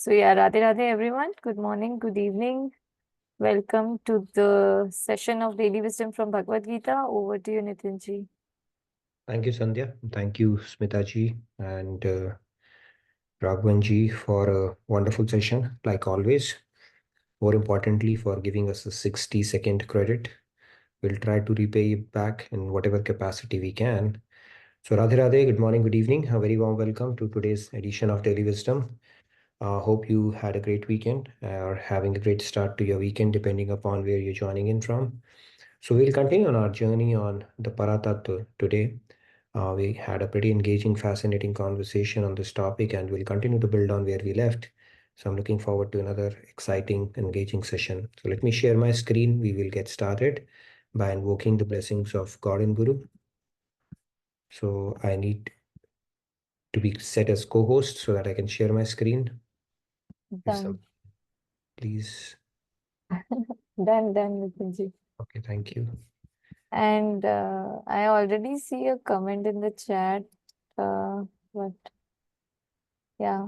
So yeah, Radhe Radhe everyone. Good morning, good evening. Welcome to the session of Daily Wisdom from Bhagavad Gita. Over to you, Nitin ji. Thank you, Sandhya. Thank you, Smita ji and Raghavan ji for a wonderful session, like always. More importantly, for giving us a 60-second credit. We'll try to repay it back in whatever capacity we can. So, Radhe Radhe, good morning, good evening. A very warm welcome to today's edition of Daily Wisdom. Hope you had a great weekend or having a great start to your weekend, depending upon where you're joining in from. So, we'll continue on our journey on the Paratattva today. We had a pretty engaging, fascinating conversation on this topic, and we'll continue to build on where we left. So I'm looking forward to another exciting, engaging session. So let me share my screen. We will get started by invoking the blessings of God and Guru. So I need to be set as co-host so that I can share my screen. If some, Done. please. Done, Nitin ji. Okay, thank you. And I already see a comment in the chat. But yeah,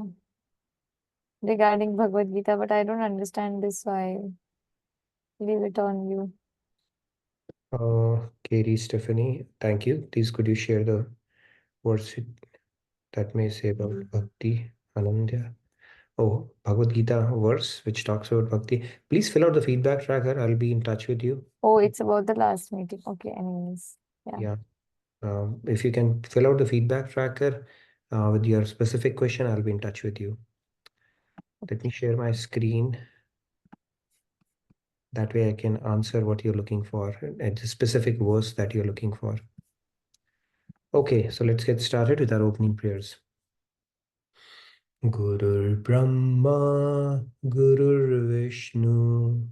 regarding Bhagavad Gita, but I don't understand this, so I leave it on you. Katie, Stephanie, thank you. Please, could you share the words that may say about Bhakti, Anandya? Oh, Bhagavad Gita verse which talks about bhakti. Please fill out the feedback tracker. I'll be in touch with you. Oh, it's about the last meeting. Okay, anyways. Yeah. Yeah. If you can fill out the feedback tracker with your specific question, I'll be in touch with you. Let me share my screen. That way I can answer what you're looking for and the specific verse that you're looking for. Okay, so let's get started with our opening prayers. Gurur Brahma, Gurur Vishnu,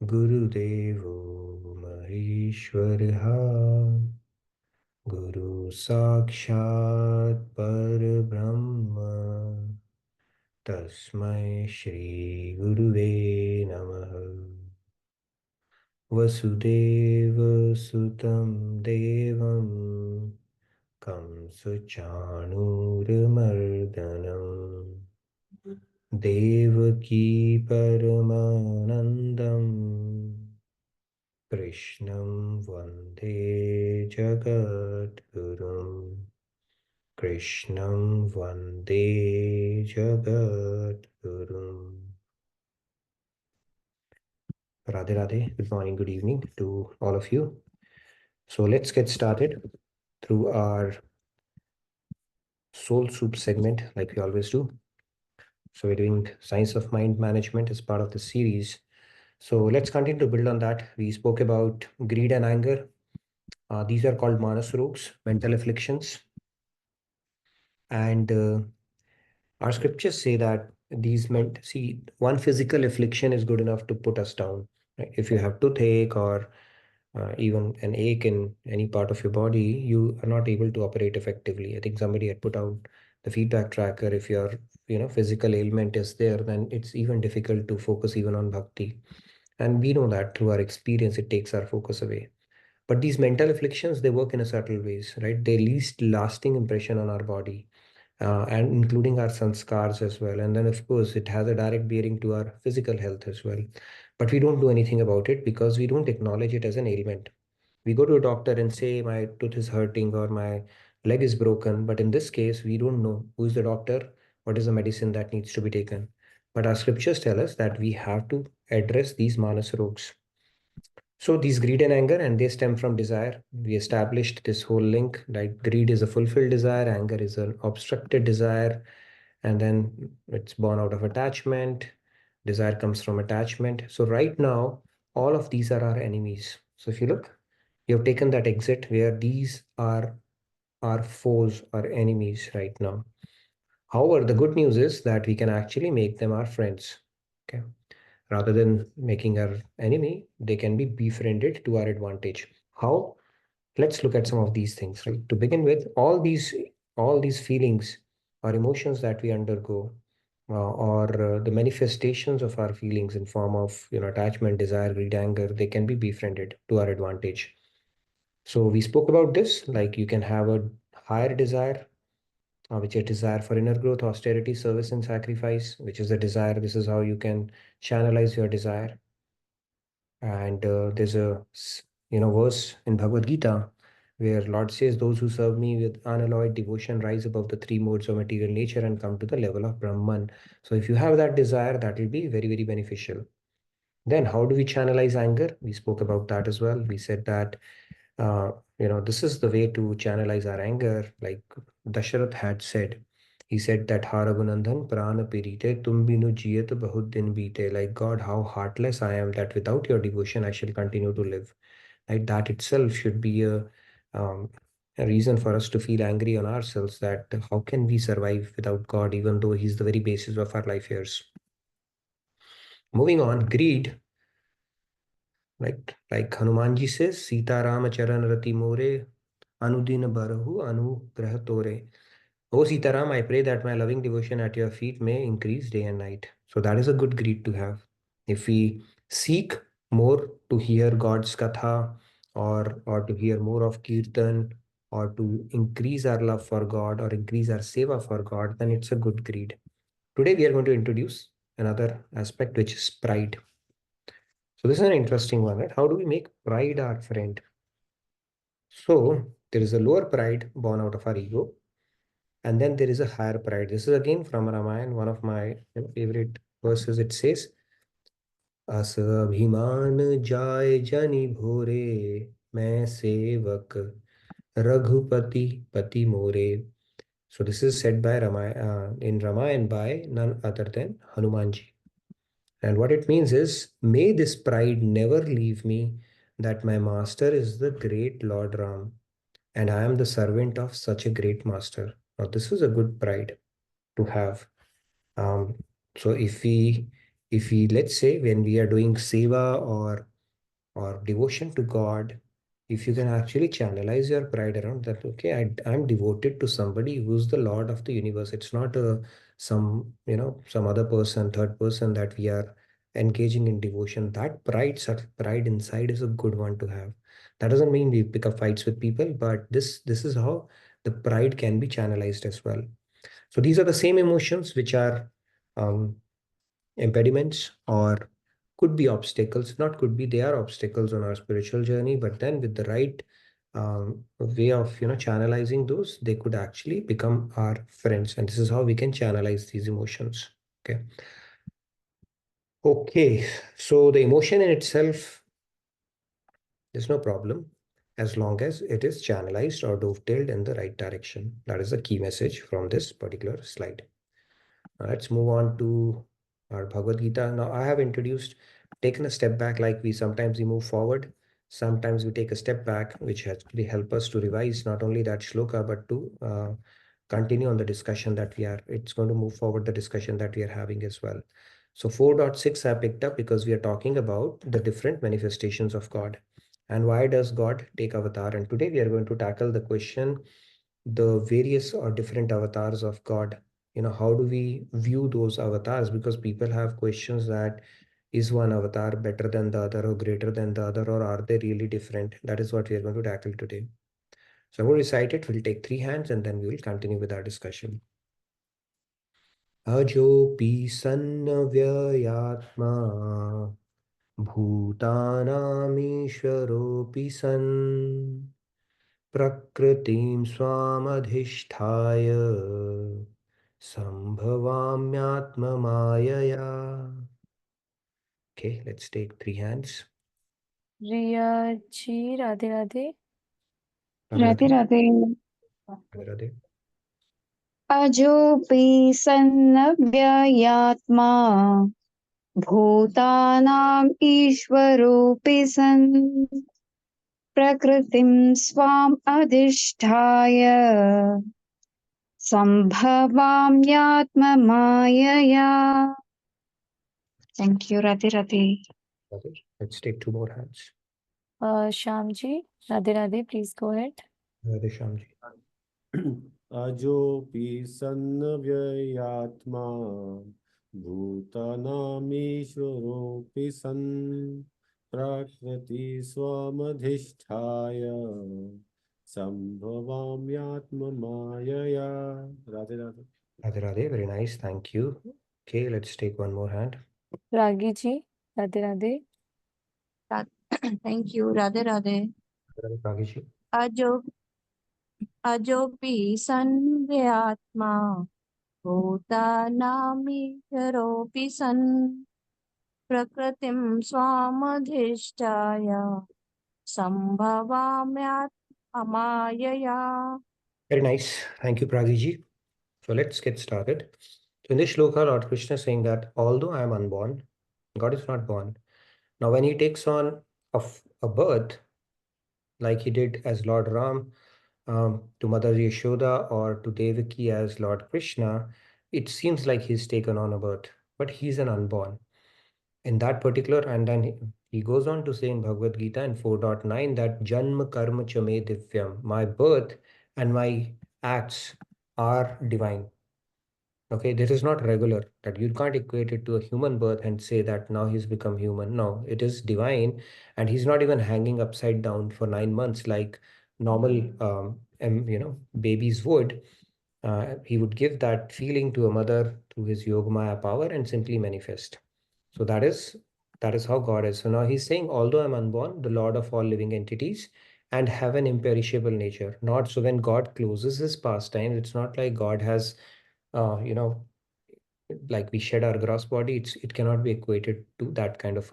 Gurudevo Maheshwaraha, Guru Sakshat Parabrahma, Tasmai Shri Guruve Namaha. Vasudeva Sutam Devam Kamsachanurmardanam Devaki Paramanandam Krishnam Vande Jagadgurum. Krishnam Vande Jagadgurum. Radhe Radhe, good morning, good evening to all of you. So let's get started through our soul soup segment like we always do. So we're doing science of mind management as part of the series. So let's continue to build on that. We spoke about greed and anger. These are called manas rogs, mental afflictions. And our scriptures say that these meant, see, one physical affliction is good enough to put us down. Right? If you have toothache or even an ache in any part of your body, you are not able to operate effectively. I think somebody had put out the feedback tracker. If your physical ailment is there, then it's even difficult to focus even on bhakti. And we know that through our experience, it takes our focus away. But these mental afflictions, they work in a subtle ways, right? They least lasting impression on our body, and including our sanskars as well. And then, of course, it has a direct bearing to our physical health as well. But we don't do anything about it because we don't acknowledge it as an ailment. We go to a doctor and say, my tooth is hurting or my leg is broken. But in this case, we don't know who is the doctor, what is the medicine that needs to be taken. But our scriptures tell us that we have to address these manas rogs. So these greed and anger, and they stem from desire. We established this whole link, right? Greed is a fulfilled desire, anger is an obstructed desire, and then it's born out of attachment. Desire comes from attachment. So right now, all of these are our enemies. So if you look, you have taken that exit where these are our foes, our enemies right now. However, the good news is that we can actually make them our friends. Okay. Rather than making our enemy, they can be befriended to our advantage. How? Let's look at some of these things, right? To begin with, all these feelings or emotions that we undergo, or the manifestations of our feelings in form of attachment, desire, greed, anger, they can be befriended to our advantage. So we spoke about this, like you can have a higher desire which is desire for inner growth, austerity, service, and sacrifice, which is the desire. This is how you can channelize your desire. And there's a verse in Bhagavad Gita where Lord says, "Those who serve me with unalloyed devotion rise above the three modes of material nature and come to the level of Brahman." So if you have that desire, that will be very, very beneficial. Then how do we channelize anger? We spoke about that as well. We said that uh, this is the way to channelize our anger. Like Dasharath had said, he said that Haragunandhan prana pirite tum binu jiyat bahut din beete. Like, God, how heartless I am that without your devotion I shall continue to live. Like, that itself should be um, a reason for us to feel angry on ourselves, that how can we survive without God, even though He's the very basis of our life here. Moving on, greed. Like Hanumanji says, Sita Rama Charan Rati More Anudin Barahu Anugrah Tore. O Sitaram, I pray that my loving devotion at your feet may increase day and night. So that is a good greed to have. If we seek more to hear God's katha, or to hear more of kirtan, or to increase our love for God, or increase our seva for God, then it's a good greed. Today we are going to introduce another aspect, which is pride. So this is an interesting one, right? How do we make pride our friend? So there is a lower pride born out of our ego, and then there is a higher pride. This is again from Ramayana, one of my favorite verses. It says, "अस अभिमान जाय जनि भोरे, मैं सेवक रघुपति पति मोरे." So this is said by in Ramayana by none other than Hanumanji. And what it means is, may this pride never leave me, that my master is the great Lord Ram, and I am the servant of such a great master. Now, this is a good pride to have. Um, so if we let's say when we are doing seva or devotion to God, if you can actually channelize your pride around that, okay, I'm devoted to somebody who's the Lord of the universe. It's not some other person, third person that we are engaging in devotion. That pride, such pride inside, is a good one to have. That doesn't mean we pick up fights with people, but this is how the pride can be channelized as well. So these are the same emotions which are um, impediments, or could be obstacles. Not could be, they are obstacles on our spiritual journey. But then with the right way of channelizing those, they could actually become our friends. And this is how we can channelize these emotions. Okay. Okay. So the emotion in itself, there's no problem as long as it is channelized or dovetailed in the right direction. That is the key message from this particular slide. Let's move on to our Bhagavad Gita. Now, I have taken a step back. Like we move forward, sometimes we take a step back, which actually help us to revise not only that shloka, but to continue on the discussion that it's going to move forward the discussion that we are having as well. So 4.6 I picked up because we are talking about the different manifestations of God. And why does God take avatar? And today we are going to tackle the question, the various or different avatars of God. How do we view those avatars? Because people have questions that, is one avatar better than the other or greater than the other, or are they really different? That is what we are going to tackle today. So I'm going to recite it. We'll take 3 hands and then we will continue with our discussion. Ajopi sannavyayatma bhutanamishwaropi san prakritim swamadhisthaya sambhavamyatma Okay, let's take 3 hands. Riya ji, Radhe Radhe. Radhe Radhe. Radhe Radhe. अजोऽपि सन्नव्ययात्मा भूतानाम् ईश्वरोऽपि सन् प्रकृतिं स्वाम् अधिष्ठाय सम्भवाम्यात्ममायया। Thank you, Radhe Radhe. Radhe. Let's take 2 more hands. Shyam ji, Radhe Radhe, please go ahead. Radhe Shyamji. अजोऽपि सन्नव्ययात्मा भूतानामीश्वरोऽपि सन् प्रकृति स्वमधिष्ठाय Sambhavamyatma-mayaya. Radhe Radhe. Radhe Radhe, very nice, thank you. Okay, let's take one more hand. Ragi ji, Radhe Radhe. Thank you. Radhe Radhe. Radhe Ragesh. Ajo Ajopi sanvyatma bhutanamikaropi san prakritim swamadhisthaya sambhavamyat amayaya. Very nice, thank you, Pragiji. So let's get started. So in this shloka, Lord Krishna is saying that although I am unborn, God is not born. Now, when he takes on a birth, like he did as Lord Ram to Mother Yashoda or to Devaki as Lord Krishna, it seems like he's taken on a birth, but he's an unborn. In that particular, and then he goes on to say in Bhagavad Gita in 4.9 that Janma Karma Chame Divyam, my birth and my acts are divine. Okay, this is not regular, that you can't equate it to a human birth and say that now he's become human. No, it is divine, and he's not even hanging upside down for 9 months like normal, babies would. He would give that feeling to a mother through his Yogamaya power and simply manifest. So that is how God is. So now he's saying, although I'm unborn, the Lord of all living entities, and have an imperishable nature. Not so when God closes his pastime, it's not like God has uh, you know, like we shed our gross body, it cannot be equated to that kind of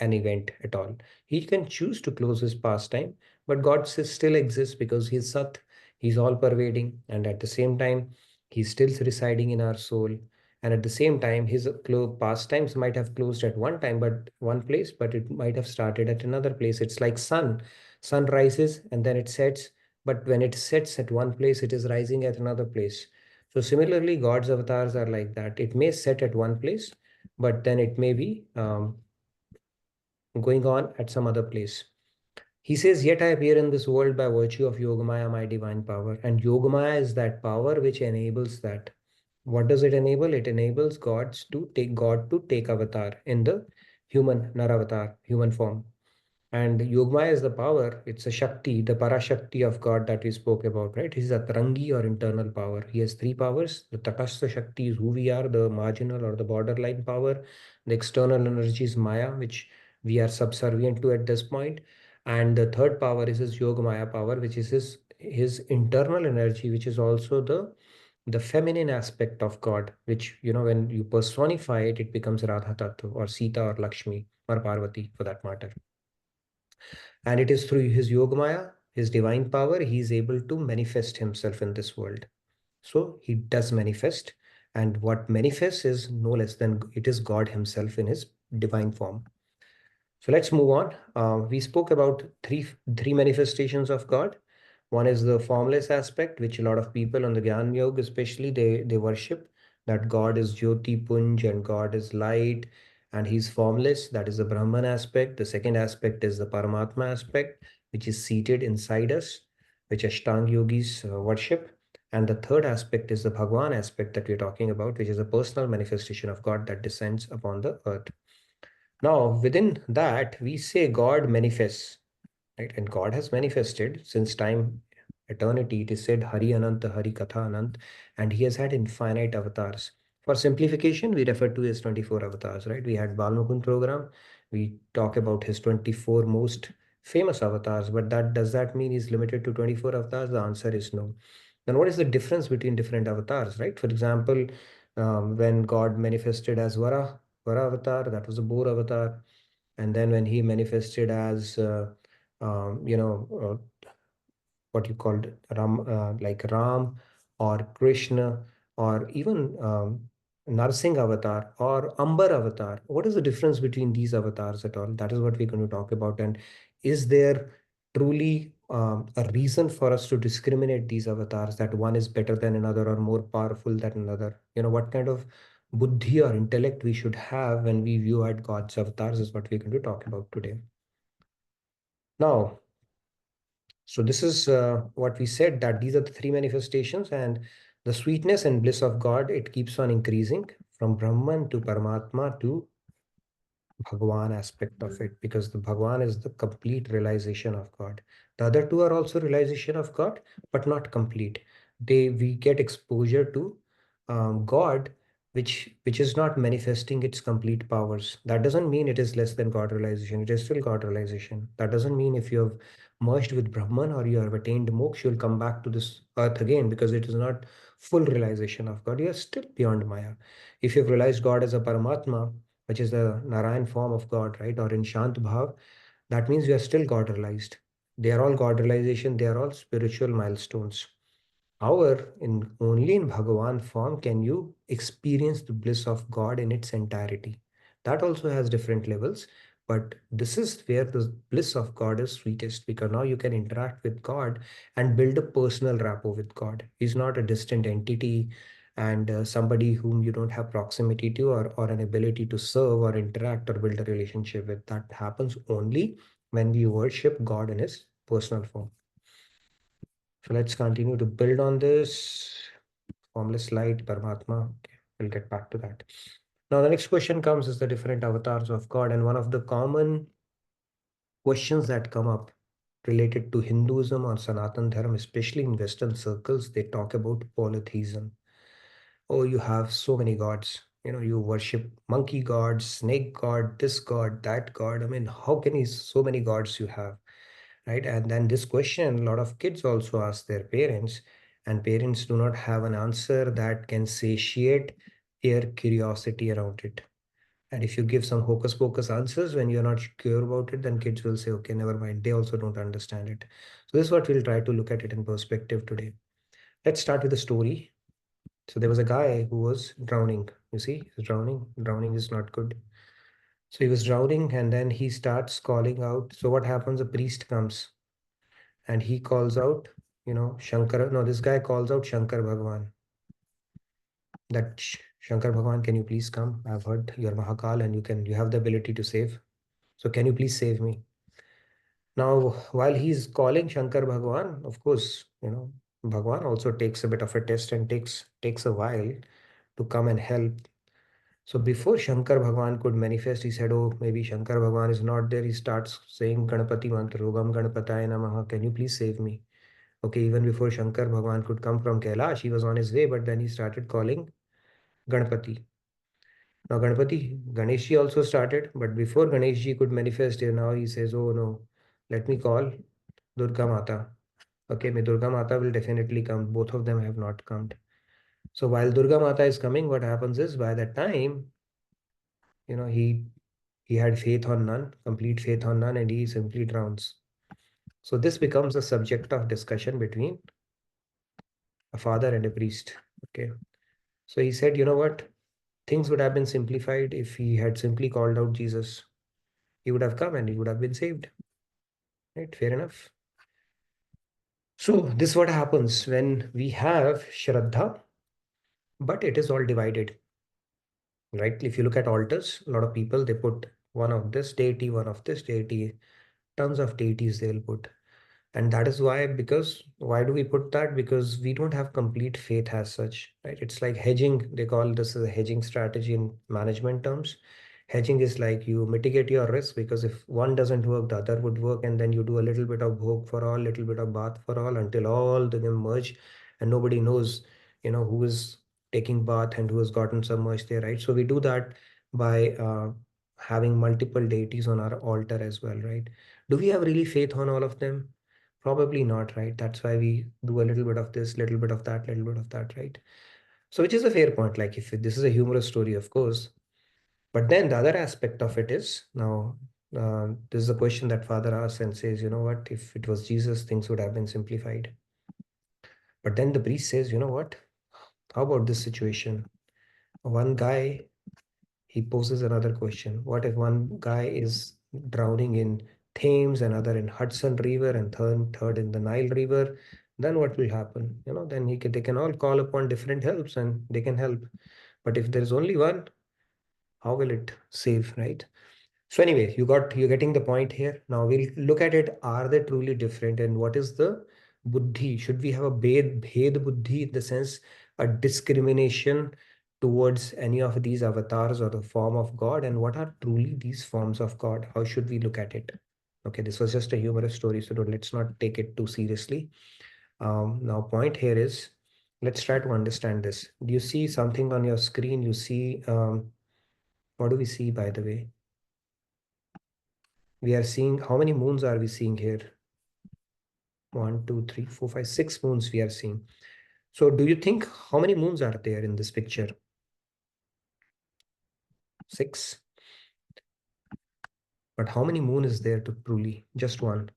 an event at all. He can choose to close his pastime, but God still exists because he's Sat, he's all pervading, and at the same time, he's still residing in our soul. And at the same time, his pastimes might have closed at one place, but it might have started at another place. It's like sun rises and then it sets, but when it sets at one place, it is rising at another place. So similarly, God's avatars are like that. It may set at one place, but then it may be going on at some other place. He says, yet I appear in this world by virtue of Yogamaya, my divine power. And Yogamaya is that power which enables that. What does it enable? It enables God to take avatar in the human Naravatar, human form. And Yogmaya is the power, it's a Shakti, the Parashakti of God that we spoke about, right? He's a Tarangi or internal power. He has three powers. The Tatastha Shakti is who we are, the marginal or the borderline power. The external energy is Maya, which we are subservient to at this point. And the third power is his Yogamaya power, which is his internal energy, which is also the feminine aspect of God, which, when you personify it, it becomes Radha Tattva or Sita or Lakshmi or Parvati for that matter. And it is through his Yogamaya, his divine power, he is able to manifest himself in this world. So he does manifest. And what manifests is no less than it is God himself in his divine form. So let's move on. We spoke about three manifestations of God. One is the formless aspect, which a lot of people on the Gyan Yoga especially, they worship, that God is Jyoti Punj and God is light and he's formless. That is the Brahman aspect. The second aspect is the Paramatma aspect, which is seated inside us, which Ashtanga yogis worship. And the third aspect is the Bhagwan aspect that we're talking about, which is a personal manifestation of God that descends upon the earth. Now, within that, we say God manifests, right? And God has manifested since time, eternity. It is said Hari Ananta, Hari Katha Anant, and he has had infinite avatars. For simplification, we refer to his 24 avatars, right? We had Balmukund program. We talk about his 24 most famous avatars, but does that mean he's limited to 24 avatars? The answer is no. Then what is the difference between different avatars, right? For example, when God manifested as Vara avatar, that was a boar avatar. And then when he manifested as, what you called like Ram or Krishna or even Narsingh avatar or Ambar avatar. What is the difference between these avatars at all? That is what we're going to talk about. And is there truly a reason for us to discriminate these avatars, that one is better than another or more powerful than another? What kind of buddhi or intellect we should have when we view at God's avatars is what we're going to talk about today. Now, so this is what we said, that these are the three manifestations, and the sweetness and bliss of God, it keeps on increasing from Brahman to Paramatma to Bhagwan aspect of it, because the Bhagwan is the complete realization of God. The other two are also realization of God, but not complete. We get exposure to God, which is not manifesting its complete powers. That doesn't mean it is less than God realization. It is still God realization. That doesn't mean if you have merged with Brahman or you have attained moksha, you'll come back to this earth again, because it is not full realization of God. You are still beyond Maya. If you've realized God as a Paramatma, which is the Narayan form of God, right? Or in Shant Bhav, that means you are still God realized. They are all God realization, they are all spiritual milestones. However, in only in Bhagavan form can you experience the bliss of God in its entirety. That also has different levels, but this is where the bliss of God is sweetest, because now you can interact with God and build a personal rapport with God. He's not a distant entity and somebody whom you don't have proximity to, or an ability to serve or interact or build a relationship with. That happens only when we worship God in his personal form. So let's continue to build on this. Formless light, Paramatma. Okay, we'll get back to that. Now, the next question comes is the different avatars of God. And one of the common questions that come up related to Hinduism or Sanatan Dharma, especially in Western circles, they talk about polytheism. Oh, you have so many gods. You worship monkey god, snake god, this god, that god. I mean, how can you so many gods you have? Right? And then this question, a lot of kids also ask their parents, and parents do not have an answer that can satiate their curiosity around it. And if you give some hocus pocus answers when you're not sure about it, then kids will say, okay, never mind. They also don't understand it. So this is what we'll try to look at it in perspective today. Let's start with a story. So there was a guy who was drowning. You see, he's drowning. Drowning is not good. So he was drowning, and then he starts calling out. So what happens? A priest comes and he calls out, Shankar. No, this guy calls out Shankar Bhagwan. That Shankar Bhagwan, can you please come? I've heard you're Mahakal and you have the ability to save. So can you please save me? Now, while he's calling Shankar Bhagwan, of course, Bhagwan also takes a bit of a test and takes a while to come and help. So before Shankar Bhagwan could manifest, he said, oh, maybe Shankar Bhagwan is not there. He starts saying Ganapati mantra, Rogam Ganapataya Namaha, can you please save me? Okay, even before Shankar Bhagwan could come from Kailash, he was on his way, but then he started calling Ganapati. Now Ganeshji also started, but before Ganeshji could manifest here, now he says, oh no, let me call Durga Mata. Okay, Durga Mata will definitely come. Both of them have not come. So while Durga Mata is coming, what happens is by that time, he had faith on none, complete faith on none, and he simply drowns. So this becomes a subject of discussion between a father and a priest. Okay. So he said, you know what? Things would have been simplified if he had simply called out Jesus. He would have come and he would have been saved. Right? Fair enough. So this is what happens when we have Shraddha, but it is all divided. Right? If you look at altars, a lot of people, they put one of this deity, one of this deity, tons of deities they'll put. And that is because why do we put that? Because we don't have complete faith as such, right? It's like hedging. They call this as a hedging strategy in management terms. Hedging is like you mitigate your risk, because if one doesn't work, the other would work. And then you do a little bit of bhog for all, little bit of bath for all, until all of them merge and nobody knows, who is taking bath and who has gotten submerged there, right? So we do that by having multiple deities on our altar as well, right? Do we have really faith on all of them? Probably not, right? That's why we do a little bit of this, little bit of that, little bit of that, right? So, which is a fair point. Like, if this is a humorous story, of course. But then the other aspect of it is now, this is a question that father asks and says, you know what? If it was Jesus, things would have been simplified. But then the priest says, you know what? How about this situation? One guy, he poses another question. What if one guy is drowning in Thames, another in Hudson River, and third in the Nile River? Then what will happen? Then they can all call upon different helps and they can help. But if there is only one, how will it save, right? So anyway, you're getting the point here. Now we'll look at it. Are they truly different? And what is the buddhi? Should we have a bhed buddhi, in the sense a discrimination towards any of these avatars or the form of God, and what are truly these forms of God? How should we look at it? Okay, this was just a humorous story, so let's not take it too seriously. Now, point here is, let's try to understand this. Do you see something on your screen? You see, what do we see, by the way? We are seeing, how many moons are we seeing here? 1, 2, 3, 4, 5, 6 moons we are seeing. So do you think how many moons are there in this picture? 6. But how many moon is there to truly? Just one.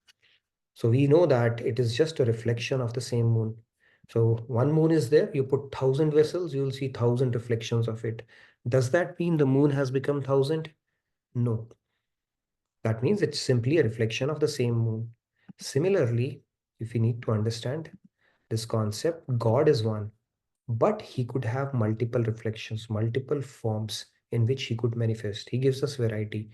So we know that it is just a reflection of the same moon. So one moon is there, you put 1,000 vessels, you will see 1,000 reflections of it. Does that mean the moon has become 1,000? No. That means it's simply a reflection of the same moon. Similarly, if you need to understand this concept, God is one, but he could have multiple reflections, multiple forms in which he could manifest. He gives us variety.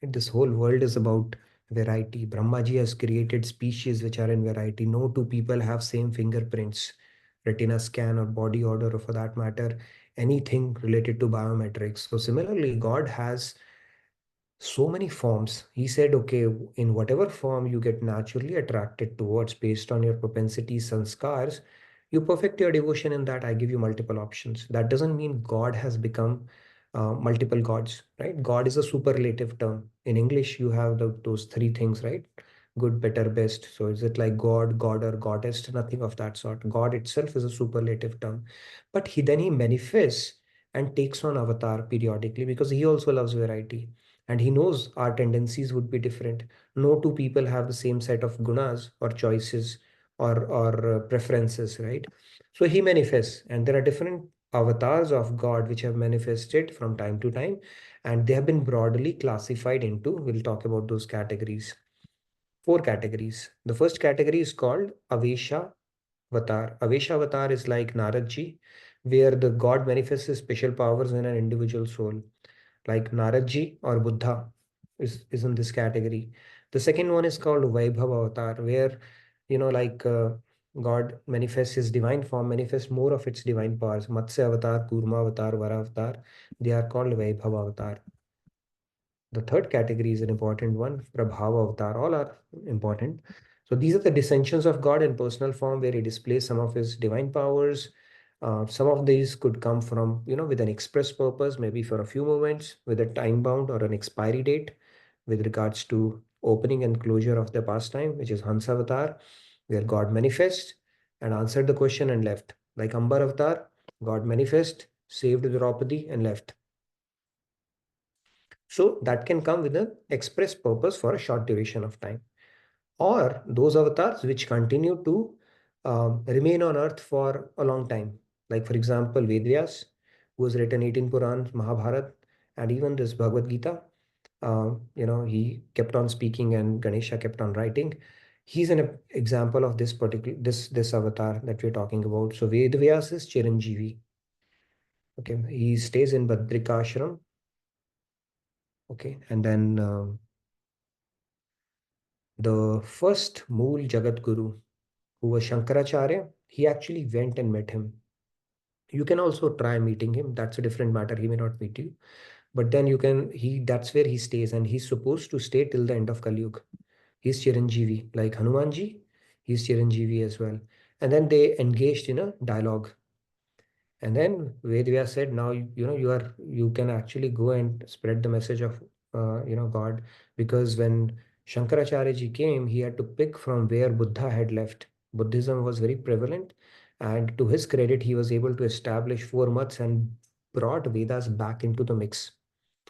And this whole world is about variety. Brahmaji has created species which are in variety. No two people have same fingerprints, retina scan, or body odor, or for that matter, anything related to biometrics. So similarly, God has so many forms. He said, okay, in whatever form you get naturally attracted towards based on your propensities and scars, you perfect your devotion in that. I give you multiple options. That doesn't mean God has become multiple gods, right? God is a superlative term. In English, you have those three things, right? Good, better, best. So is it like God, God, or goddess? Nothing of that sort. God itself is a superlative term. But he manifests and takes on avatar periodically because he also loves variety, and he knows our tendencies would be different. No two people have the same set of gunas or choices or preferences, right? So he manifests, and there are different avatars of God which have manifested from time to time, and they have been broadly classified into, we'll talk about those categories. 4 categories. The first category is called Avesha Avatar. Avesha Avatar is like Naradji, where the God manifests his special powers in an individual soul, like Naradji or Buddha is in this category. The second one is called Vaibhava Avatar, where, God manifests his divine form, manifests more of its divine powers. Matsya Avatar, Kurma Avatar, Vara Avatar, they are called Vaibhava Avatar. The third category is an important one, Prabhava Avatar. All are important. So these are the dissensions of God in personal form, where he displays some of his divine powers. Some of these could come from, with an express purpose, maybe for a few moments, with a time bound or an expiry date, with regards to opening and closure of the pastime, which is Hansa Avatar, where God manifests and answered the question and left. Like Ambar Avatar, God manifest, saved Draupadi and left. So that can come with an express purpose for a short duration of time. Or those avatars which continue to remain on earth for a long time. Like, for example, Vedvyas, who has written 18 Purans, Mahabharat, and even this Bhagavad Gita. He kept on speaking and Ganesha kept on writing. He's an example of this particular this avatar that we're talking about. So Vedvyas is Chiranjeevi. Okay, he stays in Badrika Ashram. Okay, and then the first Mool Jagat Guru, who was Shankaracharya, he actually went and met him. You can also try meeting him. That's a different matter. He may not meet you, but then that's where he stays, and he's supposed to stay till the end of Kali Yuga. He's Chiranjeevi, like Hanumanji, he's Chiranjeevi as well. And then they engaged in a dialogue. And then Vedvyas said, now, you can actually go and spread the message of, God, because when Shankaracharya ji came, he had to pick from where Buddha had left. Buddhism was very prevalent. And to his credit, he was able to establish 4 maths and brought Vedas back into the mix.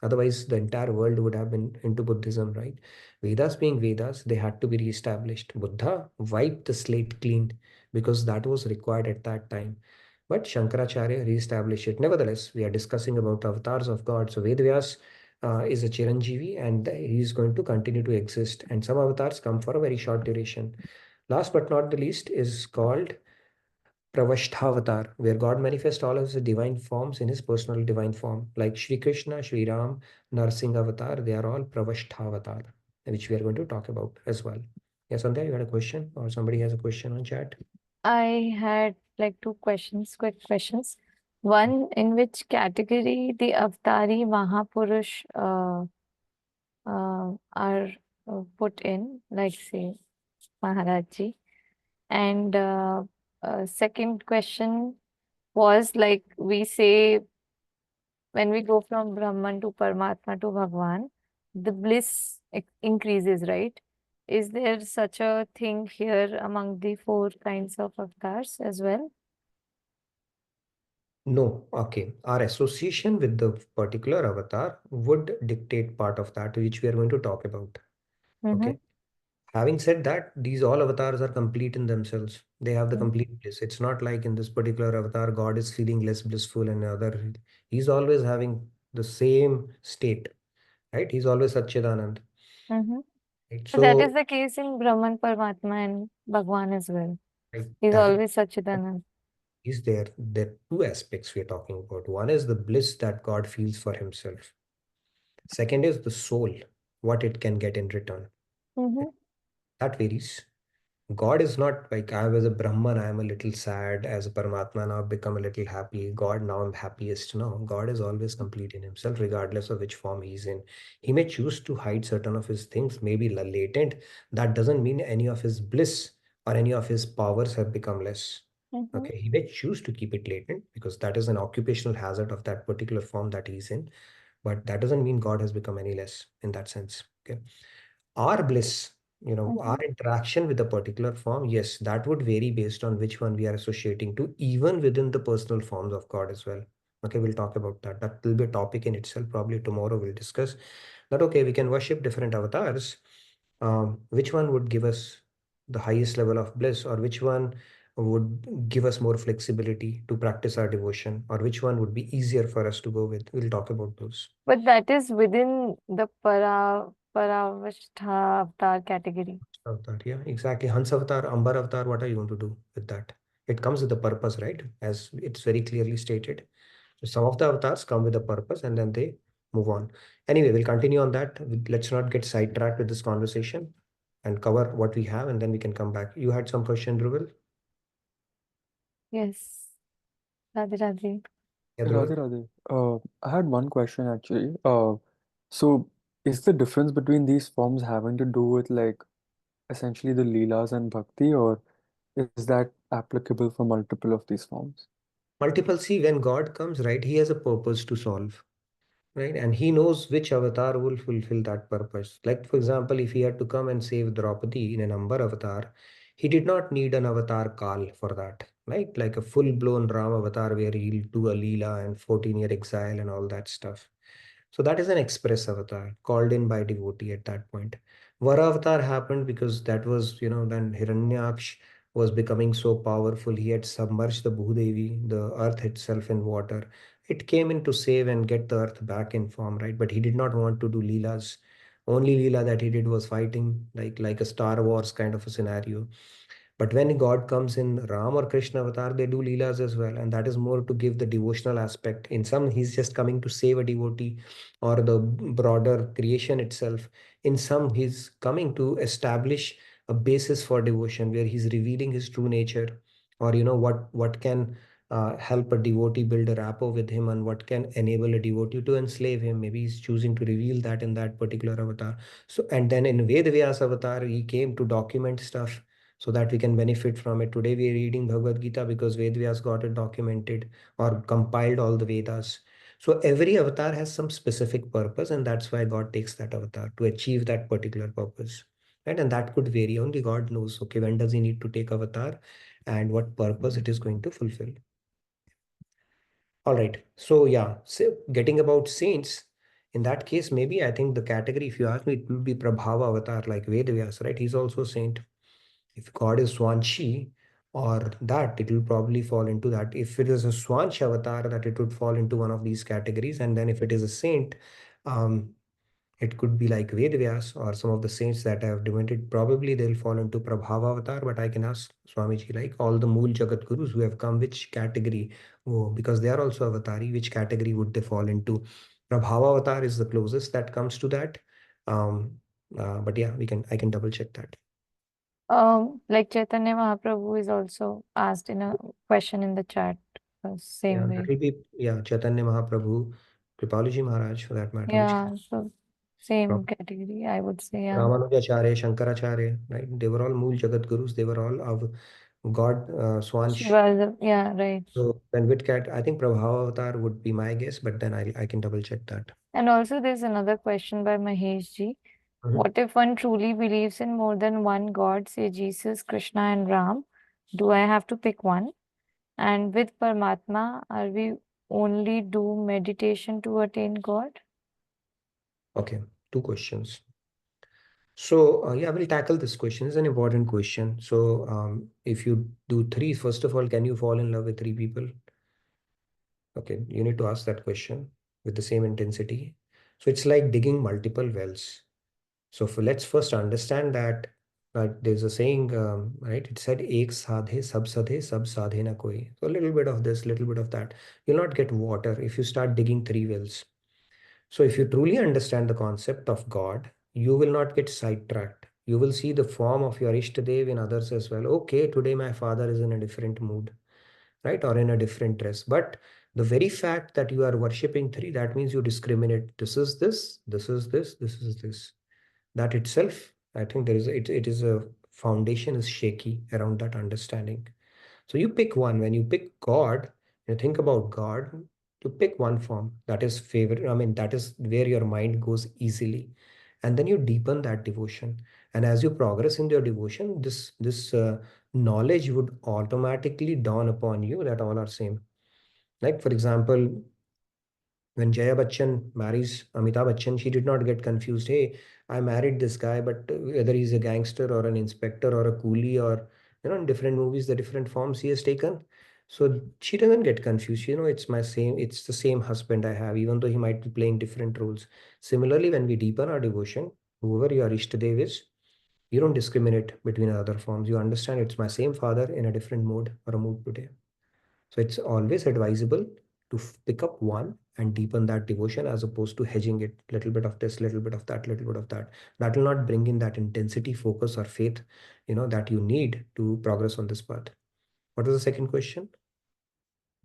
Otherwise, the entire world would have been into Buddhism, right? Vedas being Vedas, they had to be reestablished. Buddha wiped the slate clean because that was required at that time. But Shankaracharya reestablished it. Nevertheless, we are discussing about avatars of God. So Vedvyas is a Chiranjeevi, and he is going to continue to exist. And some avatars come for a very short duration. Last but not the least is called Pravashtavatar, where God manifests all of his divine forms in his personal divine form. Like Shri Krishna, Shri Ram, Narsingh Avatar, they are all Pravashtavatar, which we are going to talk about as well. Yes, Sandhya, you had a question, or somebody has a question on chat? I had like 2 questions, quick questions. One, in which category the Avatari Mahapurush are put in, like say Maharaj. And second question was like we say when we go from Brahman to Paramatma to Bhagwan, the bliss increases, right? Is there such a thing here among the four kinds of avatars as well? No, okay. Our association with the particular avatar would dictate part of that, which we are going to talk about. Mm-hmm. Okay. Having said that, these all avatars are complete in themselves. They have the Mhm. complete bliss. It's not like in this particular avatar, God is feeling less blissful and other. He's always having the same state, right? He's always Satchidanand. Mm-hmm. Right? So that is So, the case in Brahman, Paramatma, and Bhagwan as well. right, He's that always Satchidanand. is there. There are two aspects we're talking about. One is the bliss that God feels for himself. Second is the soul, what it can get in return. Mm-hmm. That varies. God is not like I was a Brahman, I am a little sad. As a Paramatma, now I've become a little happy. God, now I'm happiest. No, God is always complete in himself, regardless of which form he's in. He may choose to hide certain of his things, maybe latent. That doesn't mean any of his bliss or any of his powers have become less. Mm-hmm. Okay, he may choose to keep it latent because that is an occupational hazard of that particular form that he's in. But that doesn't mean God has become any less in that sense. Okay, our bliss, Mm-hmm. our interaction with a particular form, yes, that would vary based on which one we are associating to, even within the personal forms of God as well. Okay, we'll talk about that. That will be a topic in itself. Probably tomorrow we'll discuss that. Okay, we can worship different avatars. Which one would give us the highest level of bliss, or which one would give us more flexibility to practice our devotion, or which one would be easier for us to go with? We'll talk about those. But that is within the Paravashtha avatar category. Avatar, yeah, exactly. Hans Avatar, Ambar Avatar, what are you going to do with that? It comes with a purpose, right? As it's very clearly stated. So some of the avatars come with a purpose and then they move on. Anyway, we'll continue on that. Let's not get sidetracked with this conversation and cover what we have and then we can come back. You had some question, Dhruval? Yes. Radhe Radhe. Yeah, Radhe Dhruval? Radhe. I had one question actually. So is the difference between these forms having to do with like essentially the Leelas and Bhakti, or is that applicable for multiple of these forms? Multiple, see, when God comes, right, he has a purpose to solve. Right, and he knows which avatar will fulfill that purpose. Like for example, if he had to come and save Draupadi in an Ambar avatar, he did not need an avatar Kal for that, right? Like a full-blown Ram avatar where he'll do a Leela and 14-year exile and all that stuff. So that is an express avatar called in by devotee at that point. Vara avatar happened because that was, then Hiranyaksh was becoming so powerful. He had submerged the Bhudevi, the earth itself, in water. It came in to save and get the earth back in form, right? But he did not want to do Leelas. Only Leela that he did was fighting, like a Star Wars kind of a scenario. But when God comes in Ram or Krishna avatar, they do leelas as well, and that is more to give the devotional aspect. In some, he's just coming to save a devotee or the broader creation itself. In some, he's coming to establish a basis for devotion where he's revealing his true nature, or what can help a devotee build a rapport with him, and what can enable a devotee to enslave him. Maybe he's choosing to reveal that in that particular avatar. So, and then in Vedvyas avatar, he came to document stuff so that we can benefit from it. Today we are reading Bhagavad Gita because Vedvyas got it documented or compiled all the Vedas. So every avatar has some specific purpose, and that's why God takes that avatar to achieve that particular purpose. Right? And that could vary. Only God knows, okay, when does he need to take avatar and what purpose it is going to fulfill. All right. So yeah, so getting about saints, in that case, maybe I think the category, if you ask me, it will be Prabhava avatar like Vedvyas, right? He's also a saint. If God is Swanshi or that, it will probably fall into that. If it is a Swansh avatar, that it would fall into one of these categories. And then if it is a saint, um, it could be like Vedvyas or some of the saints that I have demoted. Probably they'll fall into Prabhava avatar, but I can ask Swamiji, like all the Mool Jagat Gurus who have come, which category, because they are also avatari, which category would they fall into? Prabhava avatar is the closest that comes to that. Um, but yeah, I can double check that. Like Chaitanya Mahaprabhu is also asked in a question in the chat. same that way. will be, Chaitanya Mahaprabhu, Kripaluji Maharaj for that matter, which Yeah, so same from category, I would say. Yeah. Ramanujacharya, Shankaracharya, right? They were all Mool Jagat Gurus. They were all of God, Swansh. Yeah, right. So when Whitcat, I think Prabhava Avatar would be my guess, but then I can double check that. And also, there's another question by Mahesh ji. Mhm. What if one truly believes in more than one God, say Jesus, Krishna, and Ram? Do I have to pick one? And with Paramatma, are we only do meditation to attain God? Okay, two questions. So we'll tackle this question. It's an important question. So if you do three, first of all, can you fall in love with three people? Okay, you need to ask that question with the same intensity. So it's like digging multiple wells. So let's first understand that there's a saying, right? It said, "Ek sadhe, sab sadhe na koi." So a little bit of this, little bit of that. You'll not get water if you start digging three wells. So if you truly understand the concept of God, you will not get sidetracked. You will see the form of your Ishtadev in others as well. Okay, today my father is in a different mood, right? Or in a different dress. But the very fact that you are worshipping three, that means you discriminate. This is this, this is this, this is this. That itself, I think it is a foundation is shaky around that understanding. So you pick one. When you pick God, you think about God, you pick one form that is favorite. I mean, that is where your mind goes easily. And then you deepen that devotion. And as you progress in your devotion, this knowledge would automatically dawn upon you that all are same. Like, for example, when Jaya Bachchan marries Amitabh Bachchan, she did not get confused. Hey, I married this guy, but whether he's a gangster or an inspector or a coolie or, in different movies, the different forms he has taken. So she doesn't get confused. It's the same husband I have, even though he might be playing different roles. Similarly, when we deepen our devotion, whoever your Ishtadev is, you don't discriminate between other forms. You understand it's my same father in a different mode or a mood today. So it's always advisable to pick up one and deepen that devotion as opposed to hedging it, little bit of this, little bit of that, little bit of that. That will not bring in that intensity, focus, or faith, that you need to progress on this path. What was the second question?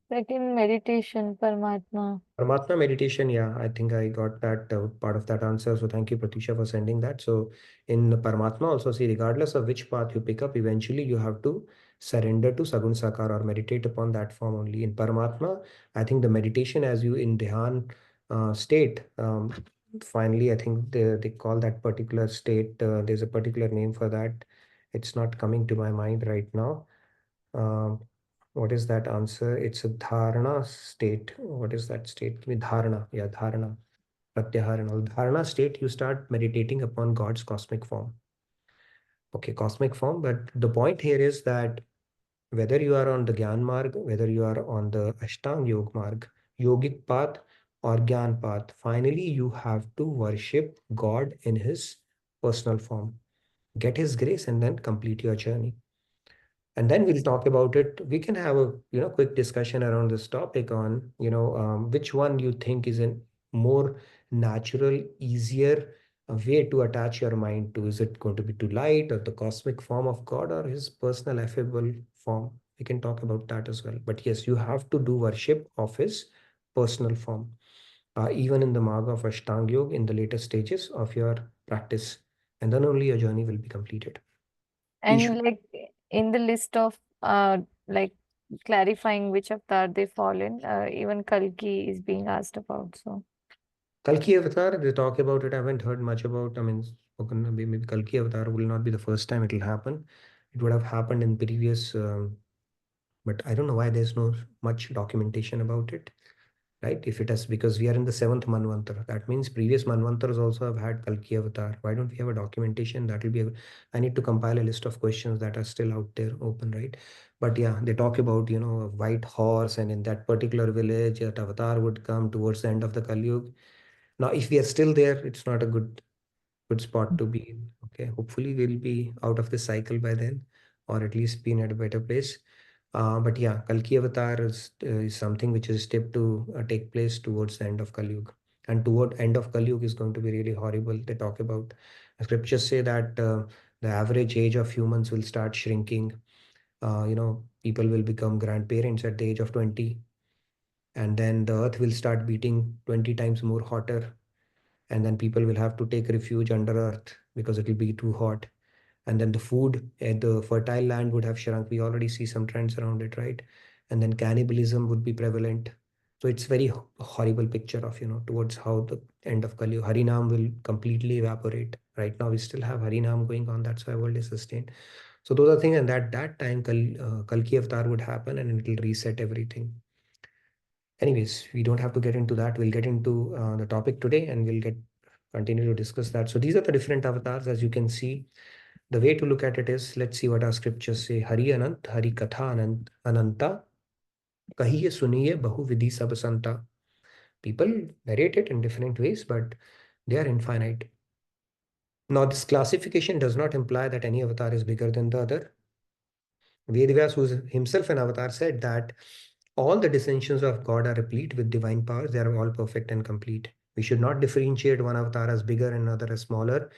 Second, meditation, Paramatma. Paramatma meditation, yeah, I think I got that part of that answer. So thank you, Pratisha, for sending that. So in Paramatma also, see, regardless of which path you pick up, eventually you have to surrender to Sagun Sakar or meditate upon that form only. In Paramatma, I think the meditation as you in Dhyan state, finally, I think they call that particular state, there's a particular name for that. It's not coming to my mind right now. Um, what is that answer? It's a dharana state. What is that state? With dharana. Yeah, dharana. Pratyaharana. Dharana state, you start meditating upon God's cosmic form. Okay, cosmic form. But the point here is that whether you are on the Gyan Marg, whether you are on the Ashtang Yog Marg, yogic path or Gyan path, finally you have to worship God in his personal form. Get his grace and then complete your journey. And then we'll talk about it. We can have a quick discussion around this topic on which one you think is a more natural, easier way to attach your mind to. Is it going to be to light or the cosmic form of God or his personal affable form? We can talk about that as well. But yes, you have to do worship of his personal form, even in the marg of Ashtanga Yoga in the later stages of your practice, and then only your journey will be completed. And like in the list of like clarifying which avatar they fall in, even Kalki is being asked about. So Kalki Avatar, they talk about it. I haven't heard much about. I mean, maybe Kalki Avatar will not be the first time it will happen. It would have happened in previous, but I don't know why there's no much documentation about it, right? If it has, because we are in the seventh Manvantara, that means previous Manvantaras also have had Kalki Avatar. Why don't we have a documentation? That will be. I need to compile a list of questions that are still out there open, right? But yeah, they talk about a white horse, and in that particular village, that Avatar would come towards the end of the Kali Yuga. Now, if we are still there, it's not a good spot to be in. Okay, hopefully we'll be out of this cycle by then, or at least be in a better place. But yeah, Kalki Avatar is something which is tipped to take place towards the end of Kali Yuga. And toward end of Kali Yuga is going to be really horrible. They talk about, scriptures say that the average age of humans will start shrinking. People will become grandparents at the age of 20, and then the earth will start beating 20 times more hotter, and then people will have to take refuge under earth because it will be too hot. And then the food at the fertile land would have shrunk. We already see some trends around it, right? And then cannibalism would be prevalent. So it's very horrible picture of, towards how the end of Kali, Harinam will completely evaporate. Right now we still have Harinam going on. That's why world is sustained. So those are things, and that time Kalki Avatar would happen and it will reset everything. Anyways, we don't have to get into that. We'll get into the topic today, and we'll continue to discuss that. So these are the different avatars. As you can see, the way to look at it is, let's see what our scriptures say. Hari Anant, Hari Katha Ananta, Kahiye Suniye Bahu Vidhi Sabasanta. People narrate it in different ways, but they are infinite. Now, this classification does not imply that any avatar is bigger than the other. Vedvyas, who is himself an avatar, said that all the dissensions of God are replete with divine powers. They are all perfect and complete. We should not differentiate one avatar as bigger and another as smaller.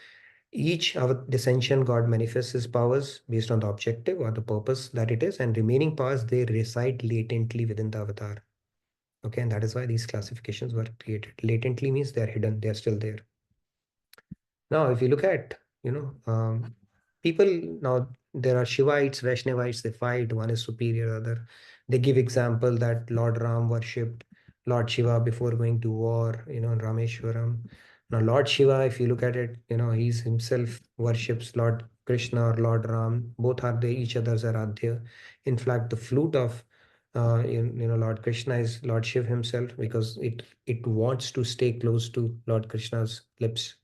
Each dissension, God manifests his powers based on the objective or the purpose that it is, and remaining powers, they reside latently within the avatar. Okay, and that is why these classifications were created. Latently means they're hidden, they're still there. Now, if you look at, people, now there are Shivites, Vaishnavites, they fight, one is superior, other. They give example that Lord Ram worshipped Lord Shiva before going to war, in Rameshwaram. Now, Lord Shiva, if you look at it, he's himself worships Lord Krishna or Lord Ram. Both are each other's Aradhya. In fact, the flute of Lord Krishna is Lord Shiv himself, because it wants to stay close to Lord Krishna's lips.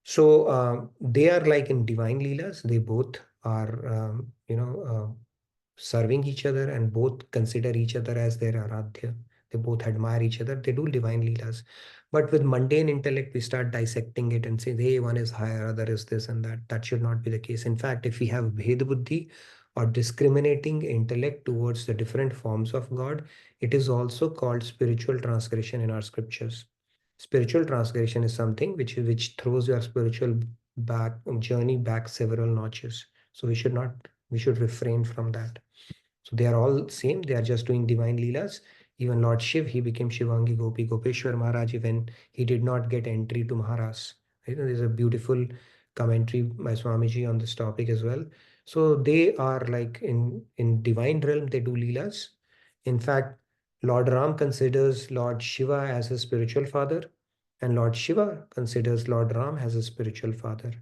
So they are like in divine leelas. They both are, serving each other, and both consider each other as their Aradhya. They both admire each other. They do divine leelas. But with mundane intellect, we start dissecting it and say, hey, one is higher, other is this and that. That should not be the case. In fact, if we have Bhed Buddhi or discriminating intellect towards the different forms of God, it is also called spiritual transgression in our scriptures. Spiritual transgression is something which throws your spiritual journey back several notches. So we should refrain from that. So they are all same. They are just doing divine leelas. Even Lord Shiv, he became Shivangi Gopi Gopeshwar Maharaj when he did not get entry to Maharas. There's a beautiful commentary by Swamiji on this topic as well. So they are like in divine realm, they do leelas. In fact, Lord Ram considers Lord Shiva as his spiritual father, and Lord Shiva considers Lord Ram as his spiritual father.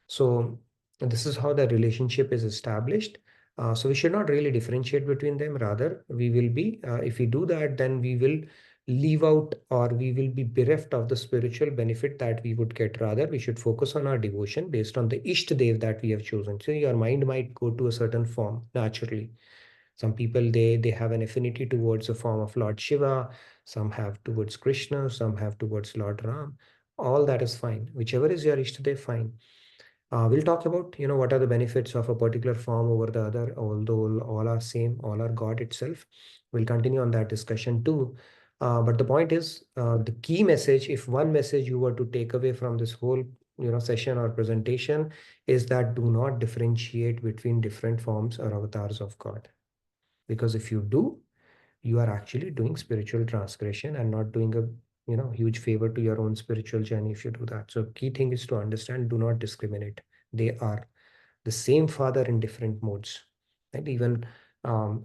So this is how the relationship is established. So we should not really differentiate between them. Rather, we will be, if we do that, then we will leave out, or we will be bereft of the spiritual benefit that we would get. Rather, we should focus on our devotion based on the Ishtadev that we have chosen. So your mind might go to a certain form naturally. Some people, they have an affinity towards a form of Lord Shiva, some have towards Krishna, some have towards Lord Ram. All that is fine. Whichever is your Ishtadev, fine. We'll talk about, what are the benefits of a particular form over the other, although all are same, all are God itself. We'll continue on that discussion too. But the point is, the key message, if one message you were to take away from this whole, session or presentation, is that do not differentiate between different forms or avatars of God. Because if you do, you are actually doing spiritual transgression and not doing a huge favor to your own spiritual journey if you do that. So key thing is to understand, do not discriminate. They are the same father in different modes, right? Even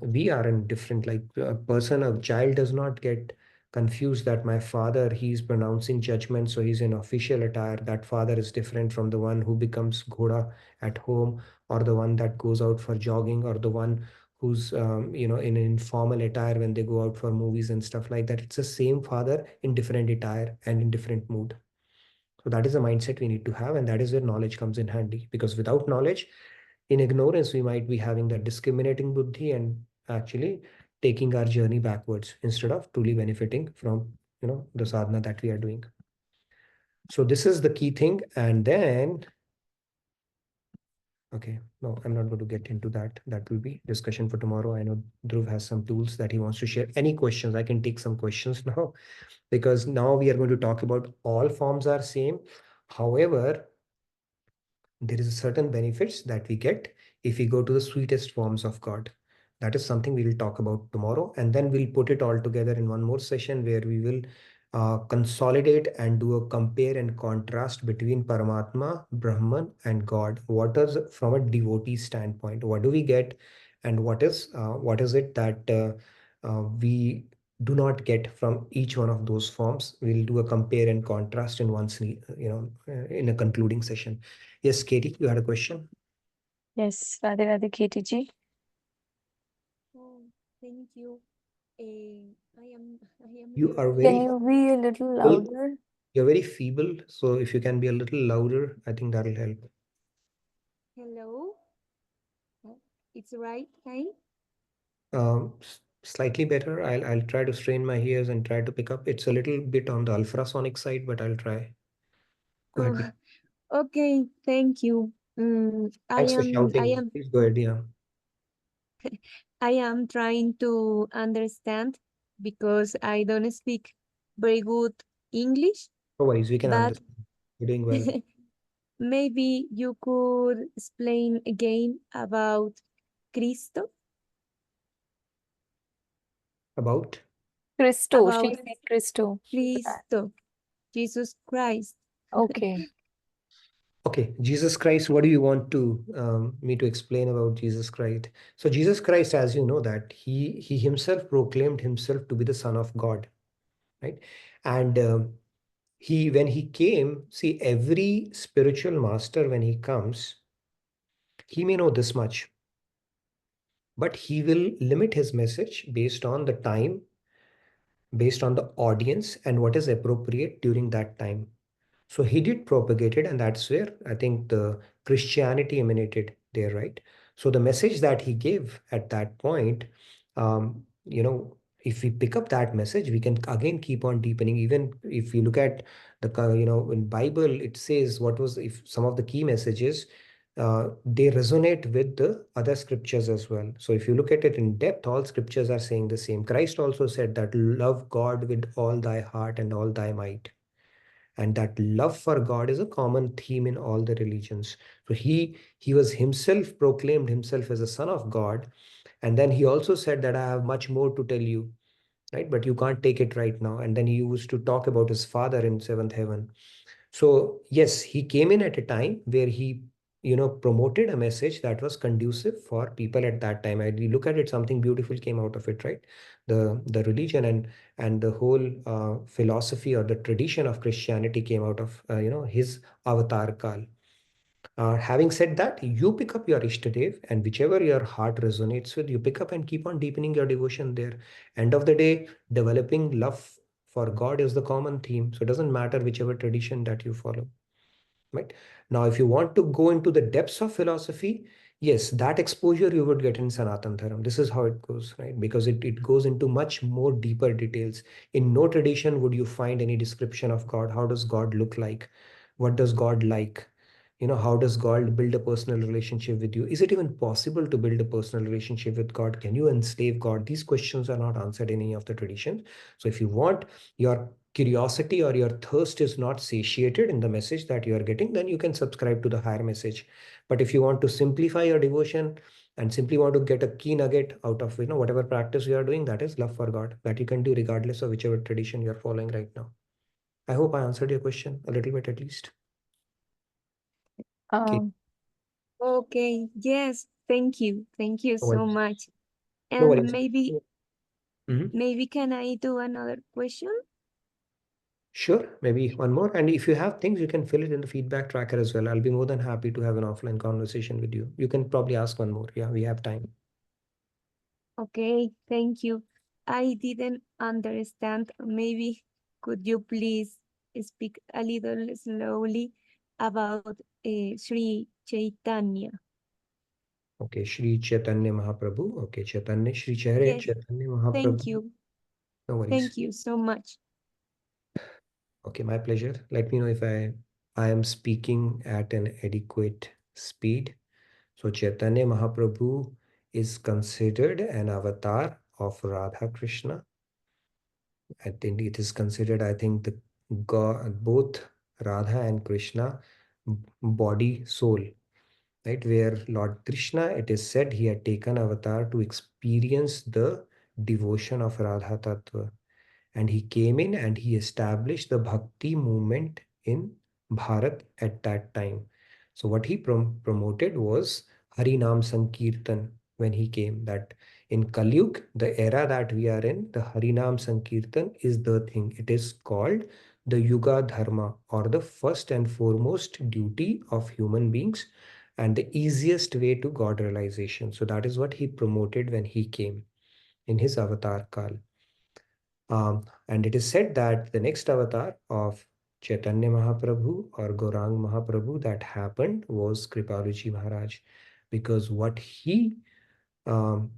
we are in different, like a child does not get confused that my father, he's pronouncing judgment, so he's in official attire. That father is different from the one who becomes ghoda at home, or the one that goes out for jogging, or the one who's in an informal attire when they go out for movies and stuff like that. It's the same father in different attire and in different mood. So that is a mindset we need to have, and that is where knowledge comes in handy. Because without knowledge, in ignorance, we might be having that discriminating buddhi and actually taking our journey backwards instead of truly benefiting from the sadhana that we are doing. So this is the key thing. And then, okay, no, I'm not going to get into that. That will be discussion for tomorrow. I know Dhruv has some tools that he wants to share. Any questions? I can take some questions now, because now we are going to talk about all forms are same. However, there is certain benefits that we get if we go to the sweetest forms of God. That is something we will talk about tomorrow, and then we'll put it all together in one more session where we will consolidate and do a compare and contrast between Paramatma, Brahman, and God. What is from a devotee standpoint? What do we get, and what is it that we do not get from each one of those forms? We'll do a compare and contrast in in a concluding session. Yes, Katie, you had a question? Yes, Radhe Radhe Katie ji. Oh, thank you. I am You are Can very you be a little feeble. louder? You're very feeble, so if you can be a little louder, I think that'll help. hello. It's right time. Slightly better. I'll try to strain my ears and try to pick up. It's a little bit on the ultrasonic side, but I'll try. Go ahead. Oh, okay. Thank you. I Thanks for am. shouting. Please go ahead. Yeah. I am trying to understand because I don't speak very good English, No worries. We can but understand. You're doing well. maybe you could explain again about Cristo, About? Christo, she about said Christo. Cristo, Jesus Christ. Okay. Okay, Jesus Christ, what do you want to me to explain about Jesus Christ? So Jesus Christ, as you know, that he himself proclaimed himself to be the Son of God, right? And he when he came, see, every spiritual master when he comes, he may know this much, but he will limit his message based on the time, based on the audience, and what is appropriate during that time. So he did propagate it, and that's where I think the Christianity emanated there, right? So the message that he gave at that point, if we pick up that message, we can again keep on deepening. Even if you look at in Bible, it says what was if some of the key messages, they resonate with the other scriptures as well. So if you look at it in depth, all scriptures are saying the same. Christ also said that love God with all thy heart and all thy might, and that love for God is a common theme in all the religions. So he was himself proclaimed himself as a son of God, and then he also said that I have much more to tell you, right? But you can't take it right now. And then he used to talk about his father in seventh heaven. So yes, he came in at a time where he promoted a message that was conducive for people at that time. And you look at it, something beautiful came out of it, right? The religion and the whole philosophy or the tradition of Christianity came out of his avatar kal. Having said that, you pick up your Ishtadev, and whichever your heart resonates with, you pick up and keep on deepening your devotion there. End of the day, developing love for God is the common theme. So it doesn't matter whichever tradition that you follow. Right? Now, if you want to go into the depths of philosophy, yes, that exposure you would get in Sanatan Dharam. This is how it goes, right? Because it goes into much more deeper details. In no tradition would you find any description of God. How does God look like? What does God like? How does God build a personal relationship with you? Is it even possible to build a personal relationship with God? Can you enslave God? These questions are not answered in any of the traditions. So if you want your curiosity or your thirst is not satiated in the message that you are getting, then you can subscribe to the higher message. But if you want to simplify your devotion and simply want to get a key nugget out of whatever practice you are doing, that is love for God, that you can do regardless of whichever tradition you are following right now. I hope I answered your question a little bit at least. Okay. Okay. Yes. Thank you. Thank you No so worries. much. No And worries. maybe can I do another question? Sure, maybe one more. And if you have things, you can fill it in the feedback tracker as well. I'll be more than happy to have an offline conversation with you. You can probably ask one more. Yeah, we have time. Okay, thank you. I didn't understand. Maybe could you please speak a little slowly about Sri Chaitanya? Okay, Shri Chaitanya Mahaprabhu. Okay, Chaitanya Shri Chahre Yes, Chaitanya thank Mahaprabhu. you. No worries. Thank you so much. Okay, my pleasure. Let me know if I am speaking at an adequate speed. So Chaitanya Mahaprabhu is considered an avatar of Radha Krishna. I think it is considered, I think, the God, both Radha and Krishna, body, soul. right? Where Lord Krishna, it is said, he had taken avatar to experience the devotion of Radha Tattva. And he came in and he established the bhakti movement in Bharat at that time. So what he promoted was Harinam Sankirtan when he came. That in Kalyug, the era that we are in, the Harinam Sankirtan is the thing. It is called the Yuga Dharma, or the first and foremost duty of human beings and the easiest way to God realization. So that is what he promoted when he came in his avatar Kal. And it is said that the next avatar of Chaitanya Mahaprabhu or Gaurang Mahaprabhu that happened was Kripaluji Maharaj, because what he um,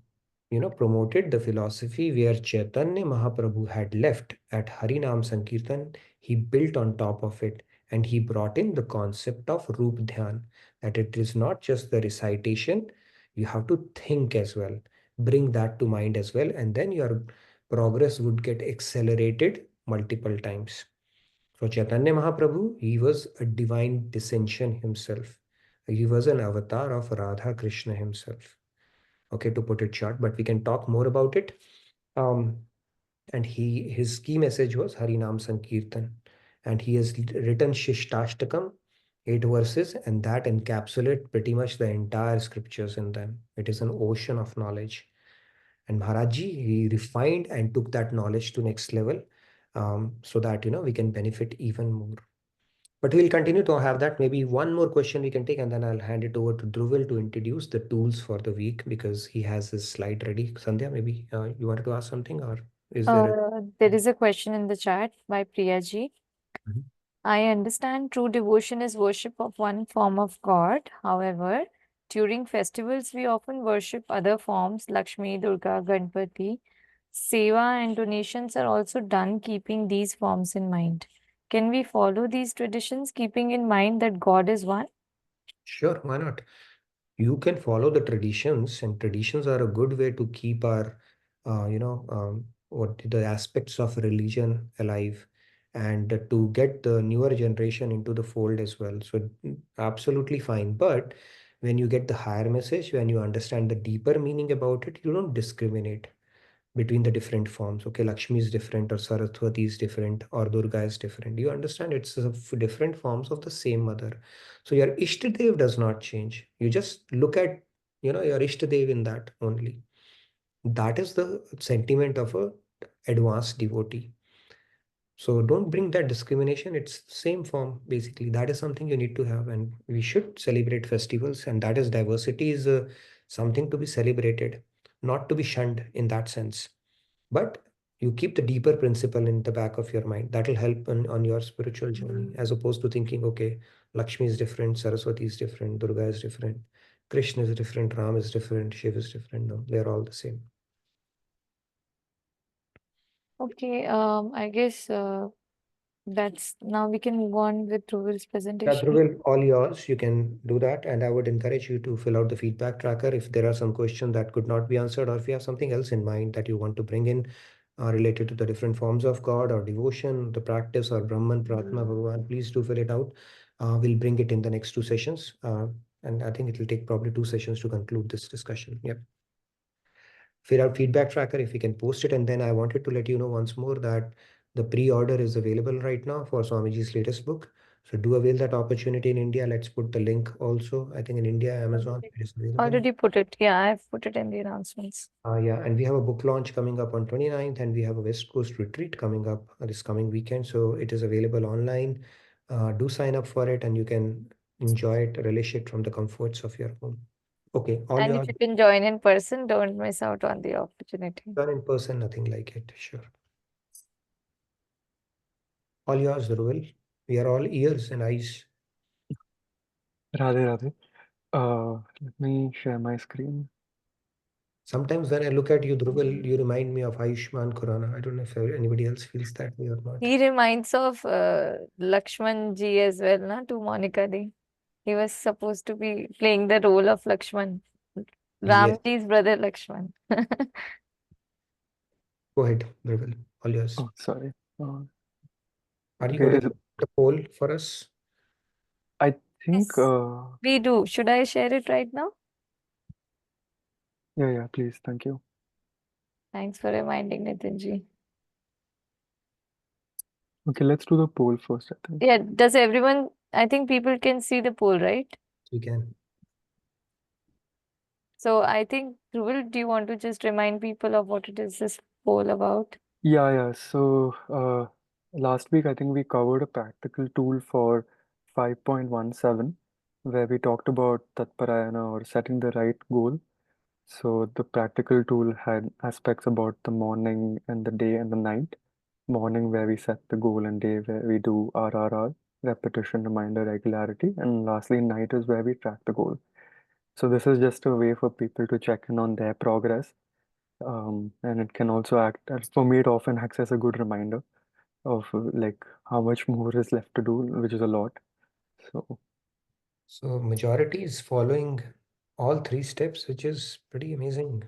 promoted the philosophy where Chaitanya Mahaprabhu had left at Harinam Sankirtan, he built on top of it, and he brought in the concept of Roop Dhyan, that it is not just the recitation, you have to think as well, bring that to mind as well, and then your progress would get accelerated multiple times. So Chaitanya Mahaprabhu, he was a divine descension himself. He was an avatar of Radha Krishna himself. Okay, to put it short, but we can talk more about it. And his key message was Harinam Sankirtan. And he has written Shishtastakam, 8 verses, and that encapsulate pretty much the entire scriptures in them. It is an ocean of knowledge. And Maharajji, he refined and took that knowledge to next level, so that we can benefit even more. But we'll continue to have that. Maybe one more question we can take, and then I'll hand it over to Dhruval to introduce the tools for the week, because he has his slide ready. Sandhya, maybe you wanted to ask something, or is there There is a question in the chat by Priya ji. Mhm. I understand true devotion is worship of one form of God. However, during festivals, we often worship other forms, Lakshmi, Durga, Ganpati. Seva and donations are also done keeping these forms in mind. Can we follow these traditions, keeping in mind that God is one? Sure, why not? You can follow the traditions, and traditions are a good way to keep our, what the aspects of religion alive, and to get the newer generation into the fold as well. So absolutely fine. But when you get the higher message, when you understand the deeper meaning about it, you don't discriminate between the different forms. Okay, Lakshmi is different, or Saraswati is different, or Durga is different. You understand it's different forms of the same mother. So your Ishtadev does not change. You just look at, your Ishtadev in that only. That is the sentiment of a advanced devotee. So don't bring that discrimination. It's the same form, basically. That is something you need to have, and we should celebrate festivals, and that is diversity is something to be celebrated, not to be shunned in that sense. But you keep the deeper principle in the back of your mind. That will help on your spiritual journey, as opposed to thinking, okay, Lakshmi is different, Saraswati is different, Durga is different, Krishna is different, Ram is different, Shiv is different. No, they're all the same. Okay, I guess that's now we can move on with Dhruvil's Yeah, presentation. Dhruval, all yours. You can do that. And I would encourage you to fill out the feedback tracker if there are some questions that could not be answered, or if you have something else in mind that you want to bring in related to the different forms of God or devotion, the practice, or Brahman, Pratma, Bhagavan, please do fill it out. We'll bring it in the next 2 sessions. And I think it will take probably 2 sessions to conclude this discussion. Yep. Fill out feedback tracker if you can post it. And then I wanted to let you know once more that the pre-order is available right now for Swamiji's latest book. So do avail that opportunity in India. Let's put the link also. I think in India, Amazon, it is available. Already put it. Yeah, I've put it in the announcements. Yeah, and we have a book launch coming up on 29th, and we have a West Coast retreat coming up this coming weekend. So it is available online. Do sign up for it, and you can enjoy it, relish it from the comforts of your home. Okay, all And your if you can join in person, don't miss out on the opportunity. done in person, nothing like it. Sure. All yours, Dhruval. We are all ears and eyes. Radhe Radhe. Let me share my screen. Sometimes when I look at you, Dhruval, you remind me of Ayushman Khurrana. I don't know if anybody else feels that way or not. He reminds of Lakshman ji as well, na, to Monica Di. He was supposed to be playing the role of Lakshman, Yes. Ramji's brother Lakshman. Go ahead, Dhruval. All yours. Oh, sorry. Are you Okay, going is to it, put the poll for us? I think, Yes. We do. Should I share it right now? yeah, please. Thank you. Thanks for reminding, Nitinji. Okay, let's do the poll first, I think. Yeah, does everyone, I think people can see the poll, right? We can. So I think, Dhruval, do you want to just remind people of what it is this poll about? Yeah. So, last week I think we covered a practical tool for 5.17, where we talked about Tatparayana or setting the right goal. So the practical tool had aspects about the morning and the day and the night. Morning where we set the goal, and day where we do RRR, repetition, reminder, regularity, and lastly night is where we track the goal. So this is just a way for people to check in on their progress. And it can also act as, for me, it often acts as a good reminder of like how much more is left to do, which is a lot. So majority is following all 3 steps, which is pretty amazing.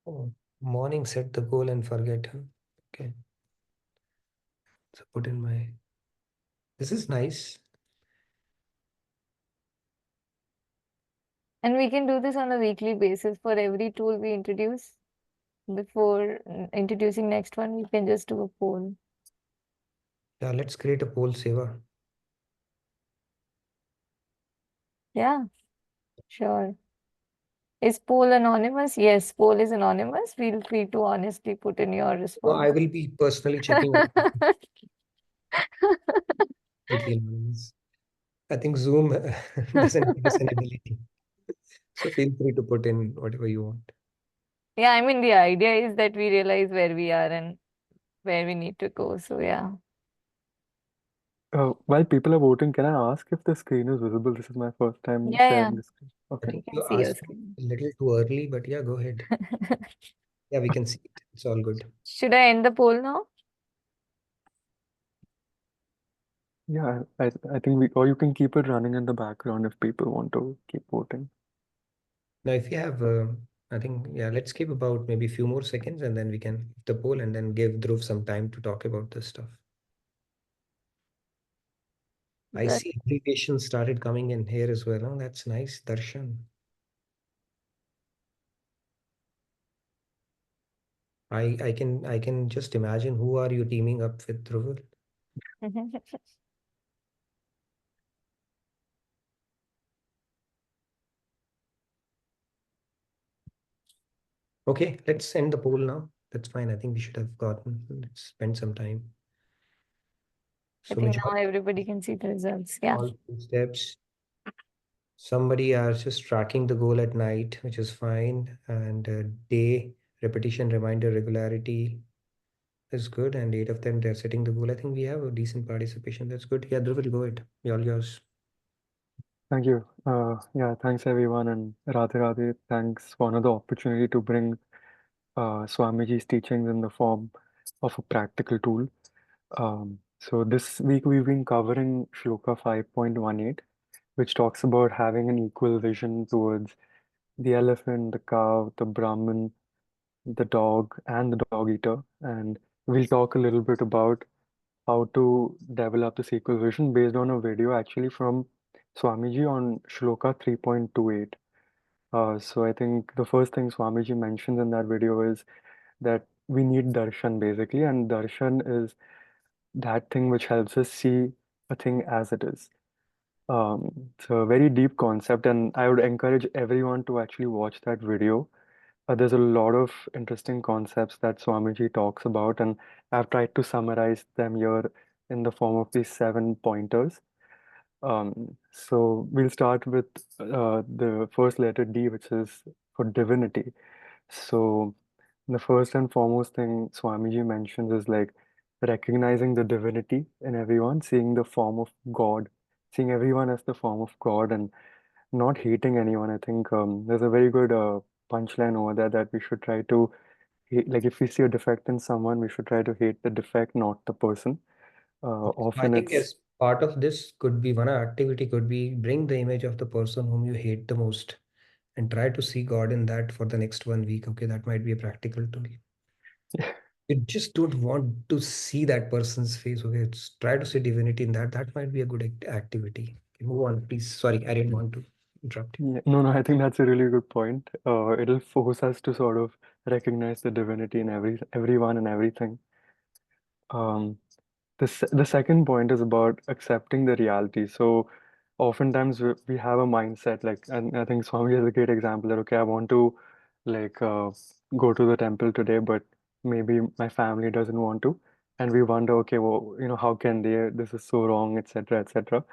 Oh, morning set the goal and forget. Huh? Okay. So put in my. This is nice. And we can do this on a weekly basis for every tool we introduce. Before introducing next one, we can just do a poll. Yeah, let's create a poll, Seva. Yeah, sure. Is poll anonymous? Yes, poll is anonymous. Feel free to honestly put in your No, response. I will be personally checking out. Completely anonymous. I think Zoom doesn't give us an ability. So feel free to put in whatever you want. Yeah, I mean, the idea is that we realize where we are and where we need to go. So, yeah. While people are voting, can I ask if the screen is visible? This is my first time Yeah, sharing the screen. I Okay. think can you see your asked screen. a little too early, but yeah, go ahead. Yeah, we can see it. It's all good. Should I end the poll now? Yeah, I think we, or you can keep it running in the background if people want to keep voting. Now, if you have, I think, yeah, let's keep about maybe a few more seconds and then we can leave the poll and then give Dhruv some time to talk about this stuff. I Good. see abbreviations started coming in here as well. Oh, that's nice. Darshan. I can just imagine who are you teaming up with, Dhruv? Okay, let's end the poll now. That's fine. I think we should have gotten, let's spend some time. I So think now majority, everybody can see the results. Yeah. all 2 steps. Somebody are just tracking the goal at night, which is fine. And day, repetition, reminder, regularity is good. And 8 of them, they're setting the goal. I think we have a decent participation. That's good. Yeah, Dhruv, go ahead. All yours. Thank you. Yeah, thanks everyone, and Radhe Radhe. Thanks for another opportunity to bring Swamiji's teachings in the form of a practical tool. So this week we've been covering Shloka 5.18, which talks about having an equal vision towards the elephant, the cow, the Brahmin, the dog, and the dog eater. And we'll talk a little bit about how to develop this equal vision based on a video actually from Swamiji on Shloka 3.28. So I think the first thing Swamiji mentions in that video is that we need darshan basically, and darshan is that thing which helps us see a thing as it is. It's a very deep concept, and I would encourage everyone to actually watch that video. There's a lot of interesting concepts that Swamiji talks about, and I've tried to summarize them here in the form of these 7 pointers. So we'll start with the first letter D, which is for divinity. So the first and foremost thing Swamiji mentions is like recognizing the divinity in everyone, seeing the form of God, seeing everyone as the form of God, and not hating anyone. I think there's a very good punchline over there that we should try to hate, like if we see a defect in someone, we should try to hate the defect, not the person. I Often think it's as part of this could be one activity could be bring the image of the person whom you hate the most and try to see God in that for the next 1 week. Okay, that might be a practical tool. You just don't want to see that person's face. Okay, try to see divinity in that. That might be a good activity. Okay, move on, please. Sorry, I didn't want to interrupt you. Yeah, no, I think that's a really good point. It'll force us to sort of recognize the divinity in everyone and everything. Um, the second point is about accepting the reality. So oftentimes we have a mindset like, and I think Swami is a great example that, okay, I want to like go to the temple today, but maybe my family doesn't want to. And we wonder, okay, well, how can they? This is so wrong, etc., etc.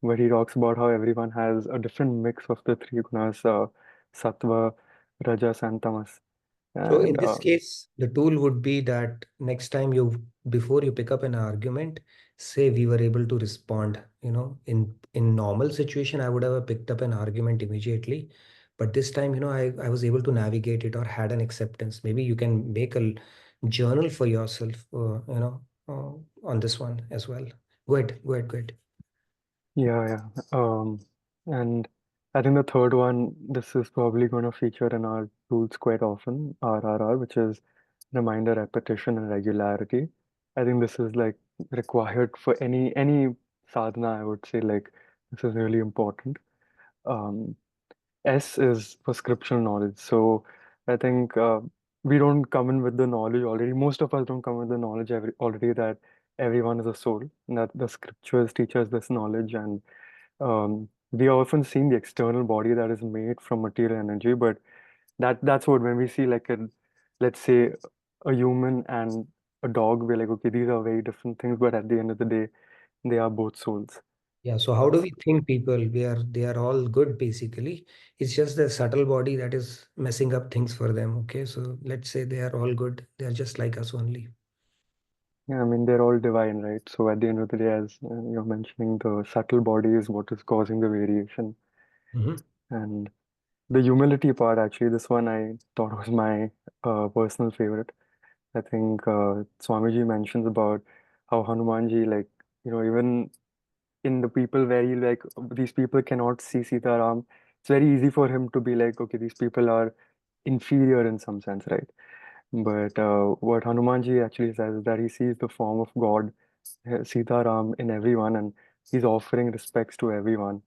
But he talks about how everyone has a different mix of the three gunas, sattva, rajas, and tamas. So in And this case, the tool would be that next time before you pick up an argument, say we were able to respond. In normal situation, I would have picked up an argument immediately, but this time, I was able to navigate it or had an acceptance. Maybe you can make a journal for yourself, on this one as well. Go ahead, go ahead, go ahead. yeah. And I think the third one, this is probably going to feature in our rules quite often, RRR, which is reminder, repetition, and regularity. I think this is like required for any sadhana, I would say, like this is really important. Um, S is prescription knowledge. So I think we don't come in with the knowledge already. Most of us don't come with the knowledge already that everyone is a soul, and that the scriptures teach us this knowledge. And we often see the external body that is made from material energy, but that's what when we see like let's say a human and a dog, we're like, okay, these are very different things, but at the end of the day, they are both souls. Yeah, so how do we think people? They are all good basically. It's just the subtle body that is messing up things for them. Okay, so let's say they are all good. They are just like us only. Yeah, I mean, they're all divine, right? So at the end of the day, as you're mentioning, the subtle body is what is causing the variation. Hmm. And the humility part, actually, this one I thought was my personal favorite. I think Swamiji mentions about how Hanumanji, like, even in the people where he like these people cannot see Sitaram, it's very easy for him to be like, okay, these people are inferior in some sense, right? But what Hanumanji actually says is that he sees the form of God, Sitaram, in everyone, and he's offering respects to everyone.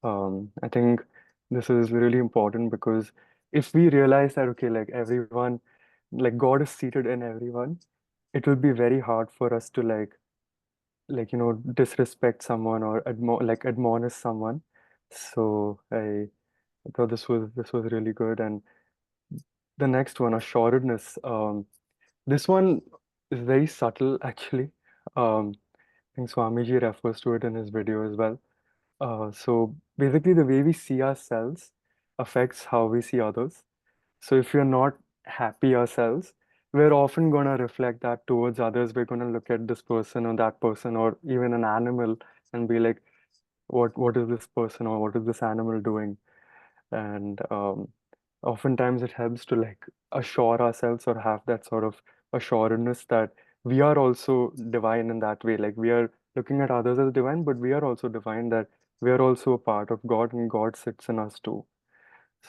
I think this is really important because if we realize that, okay, like everyone, like God is seated in everyone, it will be very hard for us to disrespect someone or admonish someone. So I thought this was really good. And the next one, assuredness. This one is very subtle actually. I think Swamiji refers to it in his video as well. So basically, the way we see ourselves affects how we see others. So if we're not happy ourselves, we're often going to reflect that towards others. We're going to look at this person or that person or even an animal and be like, what is this person or what is this animal doing? And oftentimes it helps to like assure ourselves or have that sort of assuredness that we are also divine in that way. Like we are looking at others as divine, but we are also divine, that we are also a part of God and God sits in us too.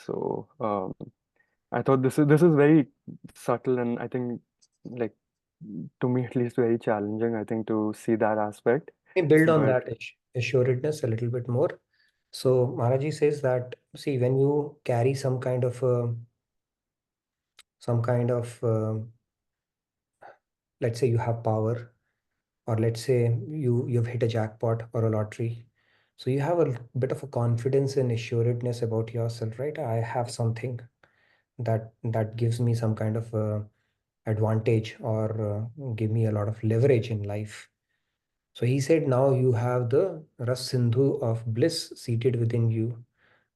So I thought this is very subtle, and I think like to me at least very challenging, I think, to see that aspect. Let me build on But that assuredness a little bit more. So Maharaji says that, see, when you carry some kind of let's say you have power, or let's say you've hit a jackpot or a lottery, so you have a bit of a confidence and assuredness about yourself, right? I have something that gives me some kind of advantage, or give me a lot of leverage in life. So he said, now you have the Ras Sindhu of bliss seated within you,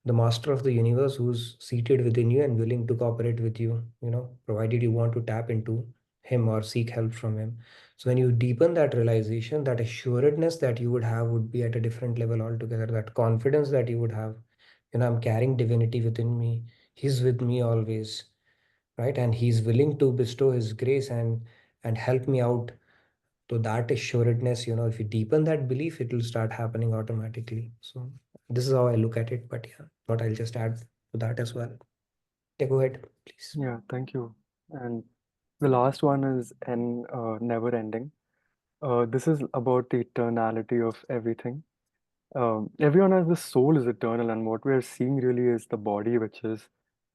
the master of the universe who's seated within you and willing to cooperate with you, provided you want to tap into him or seek help from him. So when you deepen that realization, that assuredness that you would have would be at a different level altogether. That confidence that you would have, I'm carrying divinity within me. He's with me always, right? And he's willing to bestow his grace and help me out. So that assuredness, if you deepen that belief, it will start happening automatically. So this is how I look at it. But yeah, thought I'll just add to that as well. Yeah, go ahead, please. yeah, thank you. And The last one is never ending. This is about the eternality of everything. Everyone has the soul is eternal, and what we are seeing really is the body, which is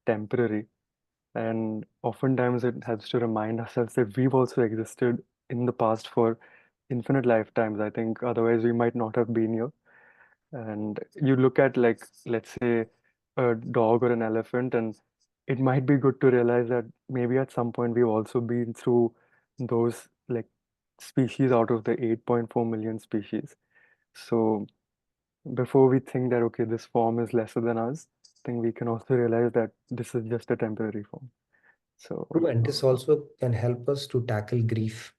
temporary. And oftentimes it helps to remind ourselves that we've also existed in the past for infinite lifetimes. I think otherwise we might not have been here. And you look at, like, let's say a dog or an elephant, and it might be good to realize that maybe at some point we've also been through those, like, species out of the 8.4 million species. So before we think that, okay, this form is lesser than us, I think we can also realize that this is just a temporary form. So True, and this also can help us to tackle grief.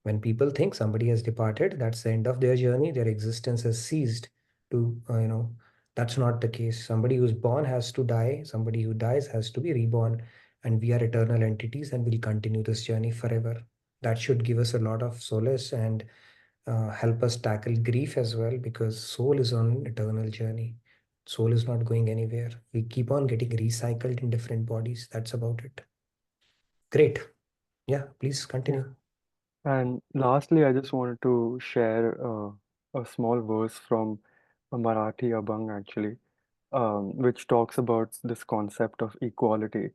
When people think somebody has departed, that's the end of their journey, their existence has ceased to, that's not the case. Somebody who's born has to die, somebody who dies has to be reborn, and we are eternal entities and we'll continue this journey forever. That should give us a lot of solace and help us tackle grief as well, because soul is on an eternal journey. Soul is not going anywhere. We keep on getting recycled in different bodies. That's about it. Great. Yeah, please continue. And lastly, I just wanted to share a small verse from a Marathi Abhang, actually, which talks about this concept of equality.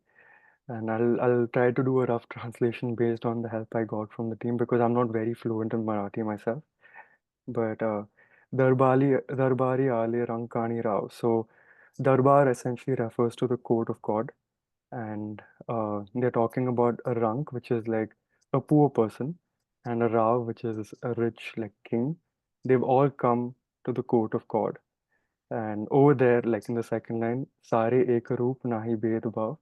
And I'll try to do a rough translation based on the help I got from the team, because I'm not very fluent in Marathi myself. But Darbari Ale Rankani Rao. So Darbar essentially refers to the court of God, and they're talking about a rank, which is like a poor person, and a Rao, which is a rich, like, king. They've all come to the court of God. And over there, like in the second line, Sare Ekaroop Nahi Bhed Bhav.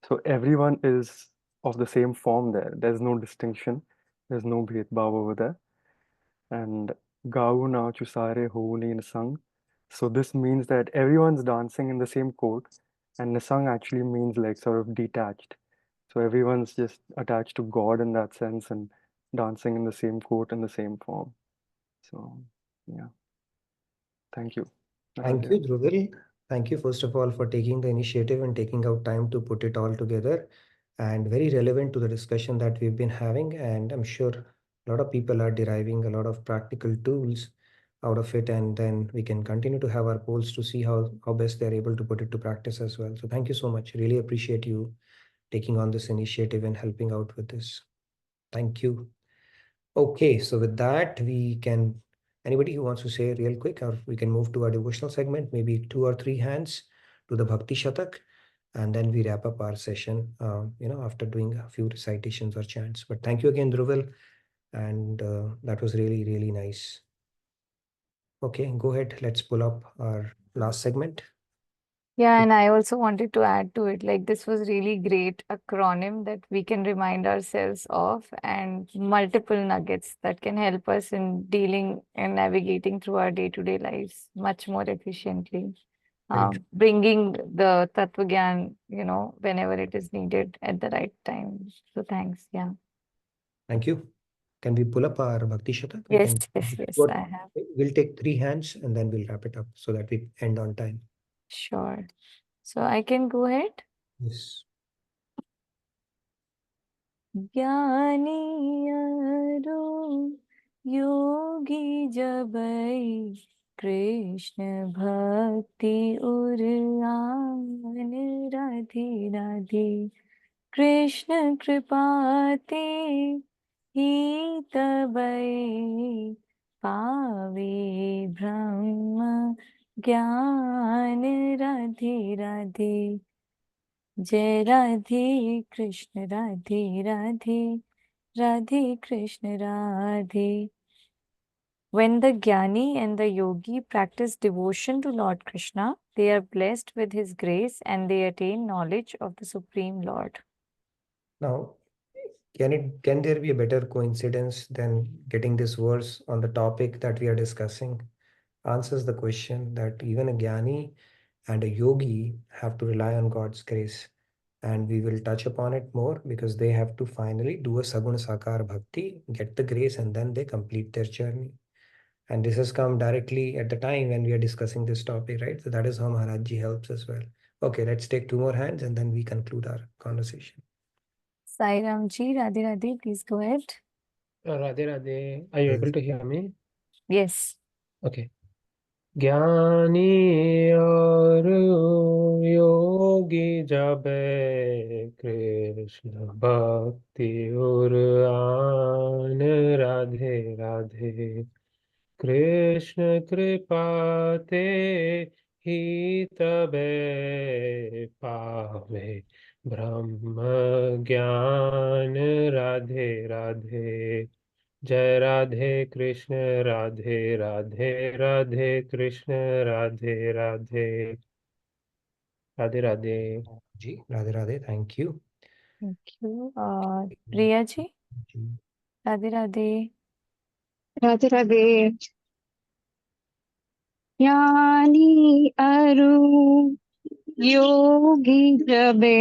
So everyone is of the same form there. There's no distinction. There's no Bhed Bhav over there. And Gau Nachu Sare Hooni Nisang. So this means that everyone's dancing in the same court, and Nisang actually means like sort of detached. So everyone's just attached to God in that sense and dancing in the same court in the same form. So yeah, thank you. Thank you, Dhruvil. Thank you, first of all, for taking the initiative and taking out time to put it all together, and very relevant to the discussion that we've been having. And I'm sure a lot of people are deriving a lot of practical tools out of it, and then we can continue to have our polls to see how best they're able to put it to practice as well. So thank you so much. Really appreciate you taking on this initiative and helping out with this. Thank you. Okay, so with that, anybody who wants to say real quick, or we can move to our devotional segment, maybe 2 or 3 hands to the Bhakti Shatak, and then we wrap up our session, after doing a few recitations or chants. But thank you again, Dhruval, and that was really, really nice. Okay, go ahead. Let's pull up our last segment. Yeah, and I also wanted to add to it, like this was really great acronym that we can remind ourselves of, and multiple nuggets that can help us in dealing and navigating through our day-to-day lives much more efficiently. Very true. Bringing the Tattva Gyan, whenever it is needed at the right time. So thanks. Yeah. Thank you. Can we pull up our Bhakti Shatak? Yes, I have. We'll take 3 hands and then we'll wrap it up so that we end on time. Sure. So I can go ahead. Yes. ज्ञानी अरो योगी जबै कृष्ण भक्ति उर आन राधे राधे कृष्ण कृपाते ही तबै पावे ब्रह्म ज्ञान राधे राधे जय Radhe Krishna Radhe Radhe Radhe Krishna Radhe. When the Jnani and the Yogi practice devotion to Lord Krishna, they are blessed with his grace and they attain knowledge of the Supreme Lord. Now, can there be a better coincidence than getting this verse on the topic that we are discussing? Answers the question that even a Jnani and a Yogi have to rely on God's grace. And we will touch upon it more because they have to finally do a Saguna Sakar Bhakti, get the grace, and then they complete their journey. And this has come directly at the time when we are discussing this topic, right? So that is how Maharaj Ji helps as well. Okay, let's take 2 more hands and then we conclude our conversation. Sairam ji, Radhe Radhe, please go ahead. Radhe Radhe. Are you Yes. able to hear me? Yes. Okay. ज्ञानी और योगी जब कृष्ण भक्ति और आन राधे राधे कृष्ण कृपाते ही तबे पावे ब्रह्म ज्ञान राधे राधे जय Radhe Krishna Radhe Radhe Radhe Krishna Radhe Radhe Radhe Radhe Ji, Radhe Radhe, thank you. Thank you. Priya ji, Ji. Radhe Radhe. Radhe Radhe ज्ञानी अरु योगी जबे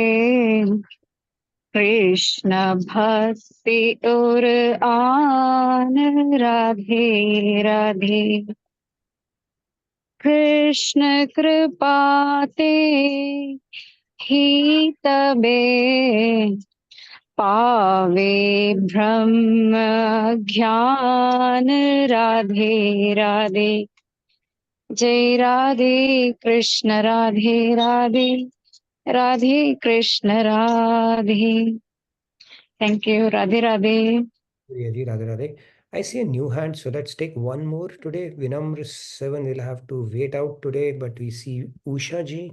कृष्ण भक्ति और आन राधे राधे कृष्ण कृपाते ही तबे पावे ब्रह्म ज्ञान राधे राधे जय Radhe Krishna Radhe Radhe Radhe Krishna Radhe thank you Radhe Radhe Priya ji, Radhe Radhe. I see a new hand, so let's take one more today. Vinamr 7 will have to wait out today, but we see Usha ji.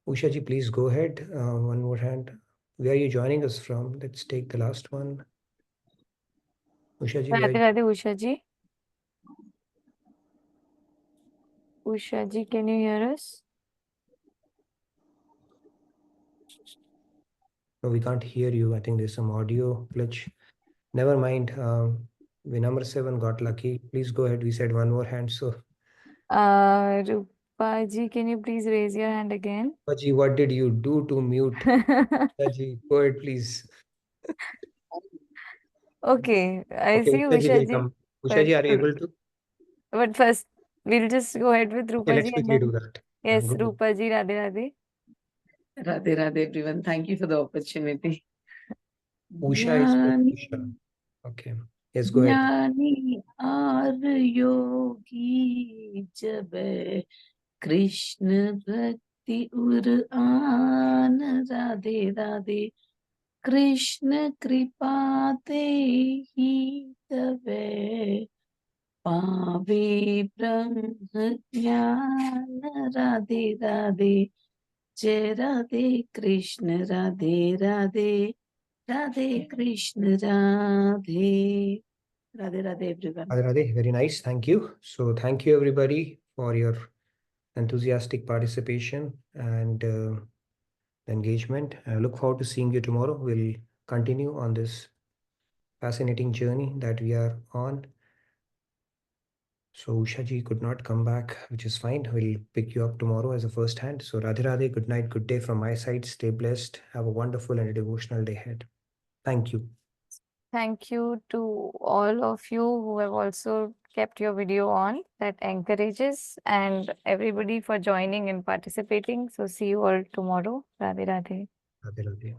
Usha ji, please go ahead. One more hand. Where are you joining us from? Let's take the last one. Usha ji, where are Radhe you? Radhe, Usha ji. Usha ji, can you hear us? No, we can't hear you. I think there's some audio glitch. Never mind. Vinamr 7 got lucky. Please go ahead. We said one more hand. So, Rupa ji, can you please raise your hand again? Ji, what did you do to mute? Usha ji, go ahead, please. Okay, I Okay, see Usha ji Usha will ji. come. Usha ji, are you able to? But first, we'll just go ahead with Okay, Rupa let's ji and quickly do then, that. yes, Good. Rupa ji, Radhe Radhe. Radhe Radhe everyone. Thank you for the opportunity. Usha is with ज्ञानी Usha. Okay. Yes, go ahead. ज्ञानी और योगी जब कृष्ण भक्ति उर आन राधे राधे कृष्ण कृपाते ही तबे पावे ब्रह्म ज्ञान राधे राधे जय Radhe Krishna Radhe Radhe Radhe Krishna Radhe Radhe Radhe everyone. Radhe Radhe, very nice. Thank you. So, thank you everybody for your enthusiastic participation and engagement. I look forward to seeing you tomorrow. We'll continue on this fascinating journey that we are on. So Usha ji could not come back, which is fine. We'll pick you up tomorrow as a first hand. So Radhe Radhe, good night, good day from my side. Stay blessed. Have a wonderful and a devotional day ahead. Thank you. Thank you to all of you who have also kept your video on. That encourages, and everybody for joining and participating. So see you all tomorrow. Radhe Radhe. Radhe Radhe.